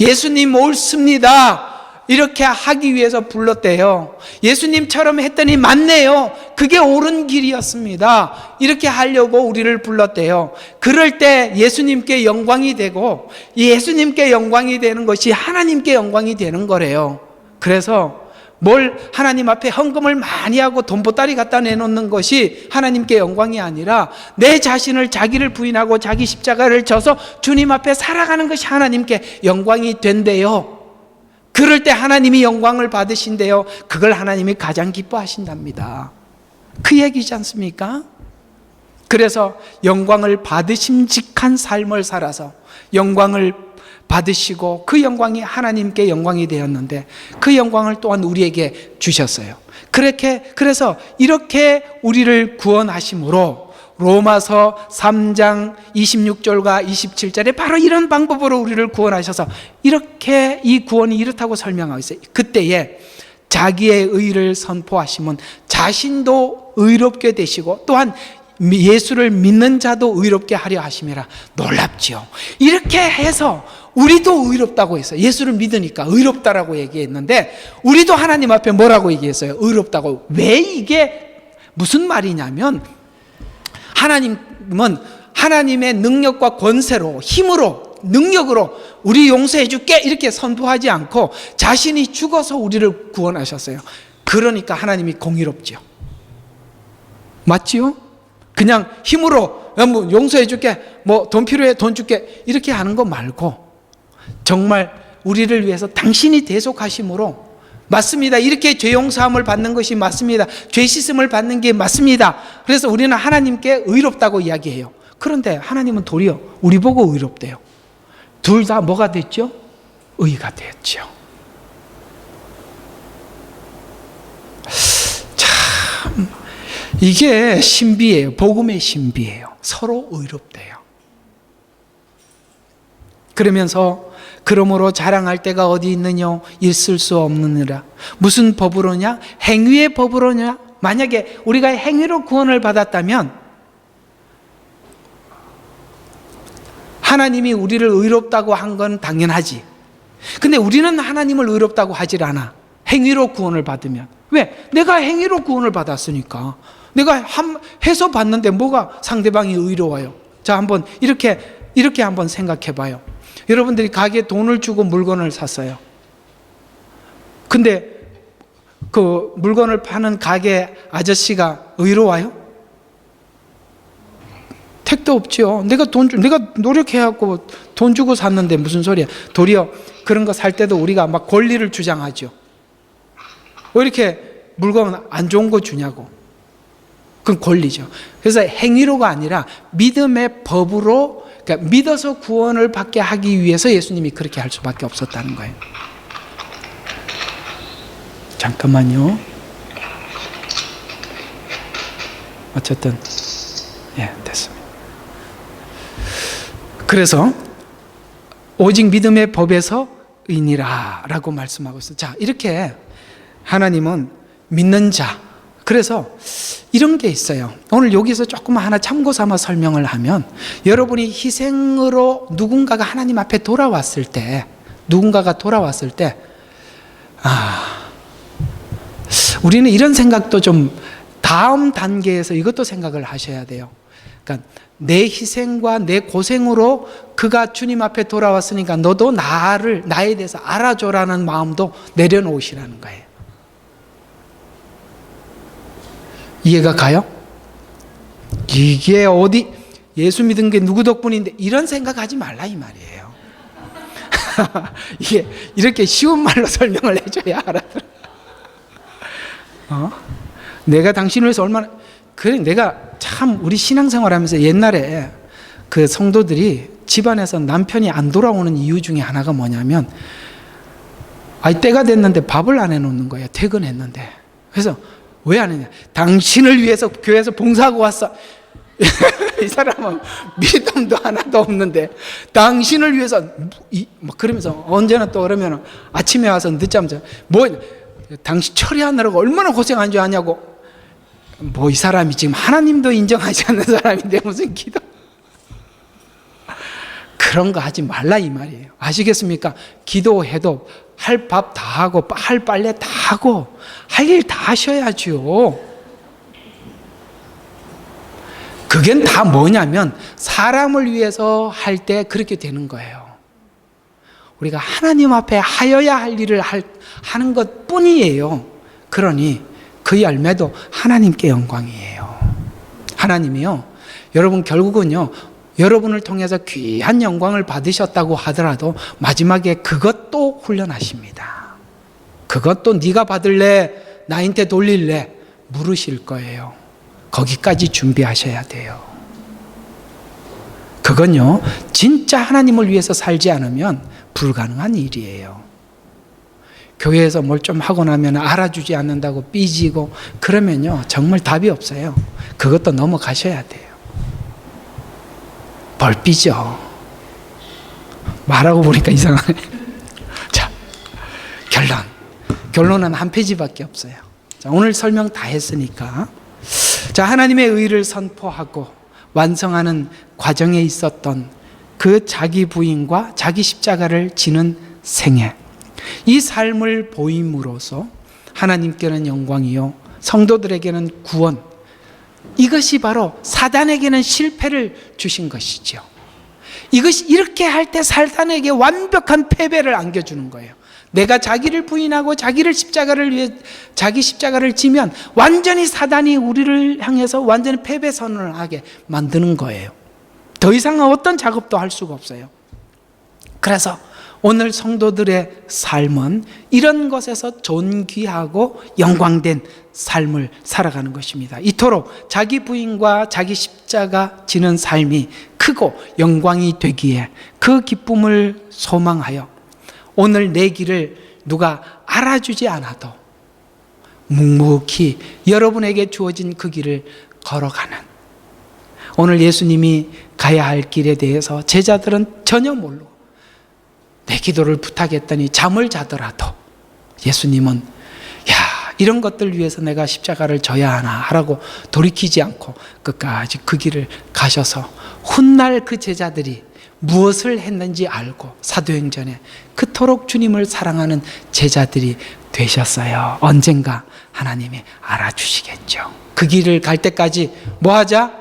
예수님 옳습니다, 이렇게 하기 위해서 불렀대요. 예수님처럼 했더니 맞네요, 그게 옳은 길이었습니다, 이렇게 하려고 우리를 불렀대요. 그럴 때 예수님께 영광이 되고, 예수님께 영광이 되는 것이 하나님께 영광이 되는 거래요. 그래서 뭘 하나님 앞에 헌금을 많이 하고 돈 보따리 갖다 내놓는 것이 하나님께 영광이 아니라 내 자신을, 자기를 부인하고 자기 십자가를 져서 주님 앞에 살아가는 것이 하나님께 영광이 된대요. 그럴 때 하나님이 영광을 받으신대요. 그걸 하나님이 가장 기뻐하신답니다. 그 얘기지 않습니까? 그래서 영광을 받으심직한 삶을 살아서 영광을 받으시고 그 영광이 하나님께 영광이 되었는데 그 영광을 또한 우리에게 주셨어요. 그래서 이렇게 우리를 구원하심으로 로마서 3장 26절과 27절에 바로 이런 방법으로 우리를 구원하셔서 이렇게 이 구원이 이렇다고 설명하고 있어요. 그때에 자기의 의를 선포하시면 자신도 의롭게 되시고 또한 예수를 믿는 자도 의롭게 하려 하심이라. 놀랍지요. 이렇게 해서 우리도 의롭다고 했어요. 예수를 믿으니까 의롭다라고 얘기했는데 우리도 하나님 앞에 뭐라고 얘기했어요? 의롭다고. 왜 이게 무슨 말이냐면 하나님은 하나님의 능력과 권세로, 힘으로, 능력으로 우리 용서해 줄게 이렇게 선포하지 않고 자신이 죽어서 우리를 구원하셨어요. 그러니까 하나님이 공의롭지요. 맞지요? 그냥 힘으로 뭐 용서해 줄게, 뭐 돈 필요해 돈 줄게 이렇게 하는 거 말고 정말 우리를 위해서 당신이 대속하심으로, 맞습니다, 이렇게 죄 용서함을 받는 것이 맞습니다, 죄 씻음을 받는 게 맞습니다. 그래서 우리는 하나님께 의롭다고 이야기해요. 그런데 하나님은 도리어 우리 보고 의롭대요. 둘 다 뭐가 됐죠? 의가 되었죠. 참 이게 신비예요. 복음의 신비예요. 서로 의롭대요. 그러므로 자랑할 데가 어디 있느냐? 있을 수 없느니라. 무슨 법으로냐? 행위의 법으로냐? 만약에 우리가 행위로 구원을 받았다면 하나님이 우리를 의롭다고 한 건 당연하지. 근데 우리는 하나님을 의롭다고 하질 않아. 행위로 구원을 받으면. 왜? 내가 행위로 구원을 받았으니까. 내가 해서 받는데 뭐가 상대방이 의로워요? 자, 한번 이렇게 한번 생각해 봐요. 여러분들이 가게에 돈을 주고 물건을 샀어요. 근데 그 물건을 파는 가게 아저씨가 의로워요? 택도 없지요. 내가 노력해갖고 돈 주고 샀는데 무슨 소리야. 도리어 그런 거 살 때도 우리가 막 권리를 주장하죠. 왜 이렇게 물건 안 좋은 거 주냐고. 그건 권리죠. 그래서 행위로가 아니라 믿음의 법으로, 그러니까 믿어서 구원을 받게 하기 위해서 예수님이 그렇게 할 수밖에 없었다는 거예요. 잠깐만요. 어쨌든 됐습니다. 그래서 오직 믿음의 법에서 의인이라 라고 말씀하고 있어요. 자, 이렇게 하나님은 믿는 자, 그래서 이런 게 있어요. 오늘 여기서 조금 하나 참고 삼아 설명을 하면, 여러분이 희생으로 누군가가 하나님 앞에 돌아왔을 때, 우리는 이런 생각도 좀 다음 단계에서 이것도 생각을 하셔야 돼요. 그러니까 내 희생과 내 고생으로 그가 주님 앞에 돌아왔으니까 너도 나에 대해서 알아줘라는 마음도 내려놓으시라는 거예요. 이해가 가요? 이게 어디 예수 믿은 게 누구 덕분인데 이런 생각하지 말라 이 말이에요. 이게 이렇게 쉬운 말로 설명을 해줘야 알아들어. 내가 당신을 위해서 얼마나, 그래, 내가 참 우리 신앙생활 하면서 옛날에 그 성도들이 집안에서 남편이 안 돌아오는 이유 중에 하나가 뭐냐면, 때가 됐는데 밥을 안 해놓는 거예요. 퇴근했는데. 그래서 왜 안 했냐? 당신을 위해서 교회에서 봉사하고 왔어. 이 사람은 믿음도 하나도 없는데 당신을 위해서 그러면서 언제나 또 그러면 아침에 와서 늦잠 자. 당신 처리하느라고 얼마나 고생한 줄 아냐고. 이 사람이 지금 하나님도 인정하지 않는 사람인데 무슨 기도. 그런 거 하지 말라 이 말이에요. 아시겠습니까? 기도해도 할 밥 다 하고 할 빨래 다 하고 할 일 다 하셔야죠. 그게 다 뭐냐면 사람을 위해서 할 때 그렇게 되는 거예요. 우리가 하나님 앞에 하여야 할 일을 하는 것 뿐이에요. 그러니 그 열매도 하나님께 영광이에요. 하나님이요, 여러분 결국은요, 여러분을 통해서 귀한 영광을 받으셨다고 하더라도 마지막에 그것도 훈련하십니다. 그것도 네가 받을래? 나한테 돌릴래? 물으실 거예요. 거기까지 준비하셔야 돼요. 그건요, 진짜 하나님을 위해서 살지 않으면 불가능한 일이에요. 교회에서 뭘 좀 하고 나면 알아주지 않는다고 삐지고 그러면요, 정말 답이 없어요. 그것도 넘어가셔야 돼요. 벌삐죠. 말하고 보니까 이상하네. 자, 결론은 한 페이지밖에 없어요. 자, 오늘 설명 다 했으니까, 자, 하나님의 의를 선포하고 완성하는 과정에 있었던 그 자기 부인과 자기 십자가를 지는 생애, 이 삶을 보임으로써 하나님께는 영광이요, 성도들에게는 구원, 이것이 바로 사단에게는 실패를 주신 것이죠. 이것이 이렇게 할 때 사단에게 완벽한 패배를 안겨주는 거예요. 내가 자기를 부인하고 자기를 십자가를 위해 자기 십자가를 지면 완전히 사단이 우리를 향해서 완전히 패배 선언을 하게 만드는 거예요. 더 이상 어떤 작업도 할 수가 없어요. 그래서 오늘 성도들의 삶은 이런 것에서 존귀하고 영광된 삶을 살아가는 것입니다. 이토록 자기 부인과 자기 십자가 지는 삶이 크고 영광이 되기에 그 기쁨을 소망하여 오늘 내 길을 누가 알아주지 않아도 묵묵히 여러분에게 주어진 그 길을 걸어가는, 오늘 예수님이 가야 할 길에 대해서 제자들은 전혀 모르고 내 기도를 부탁했더니 잠을 자더라도 예수님은 이런 것들 위해서 내가 십자가를 져야 하나 하라고 돌이키지 않고 끝까지 그 길을 가셔서 훗날 그 제자들이 무엇을 했는지 알고 사도행전에 그토록 주님을 사랑하는 제자들이 되셨어요. 언젠가 하나님이 알아주시겠죠. 그 길을 갈 때까지 뭐 하자?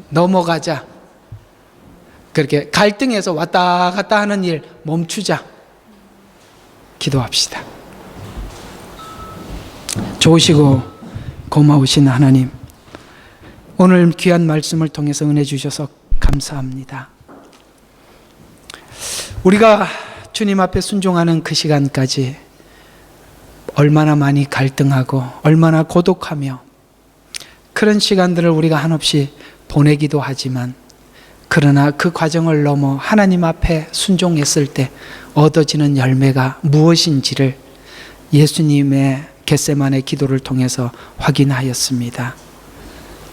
넘어가자. 그렇게 갈등해서 왔다 갔다 하는 일 멈추자. 기도합시다. 좋으시고 고마우신 하나님, 오늘 귀한 말씀을 통해서 은혜 주셔서 감사합니다. 우리가 주님 앞에 순종하는 그 시간까지 얼마나 많이 갈등하고 얼마나 고독하며 그런 시간들을 우리가 한없이 보내기도 하지만, 그러나 그 과정을 넘어 하나님 앞에 순종했을 때 얻어지는 열매가 무엇인지를 예수님의 겟세마네 기도를 통해서 확인하였습니다.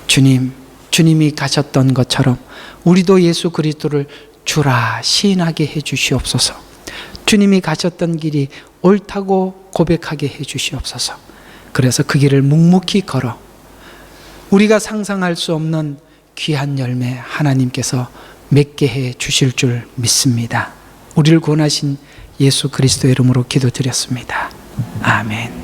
주님이 가셨던 것처럼 우리도 예수 그리스도를 주라 시인하게 해 주시옵소서. 주님이 가셨던 길이 옳다고 고백하게 해 주시옵소서. 그래서 그 길을 묵묵히 걸어 우리가 상상할 수 없는 귀한 열매 하나님께서 맺게 해 주실 줄 믿습니다. 우리를 구원하신 예수 그리스도의 이름으로 기도드렸습니다. 아멘.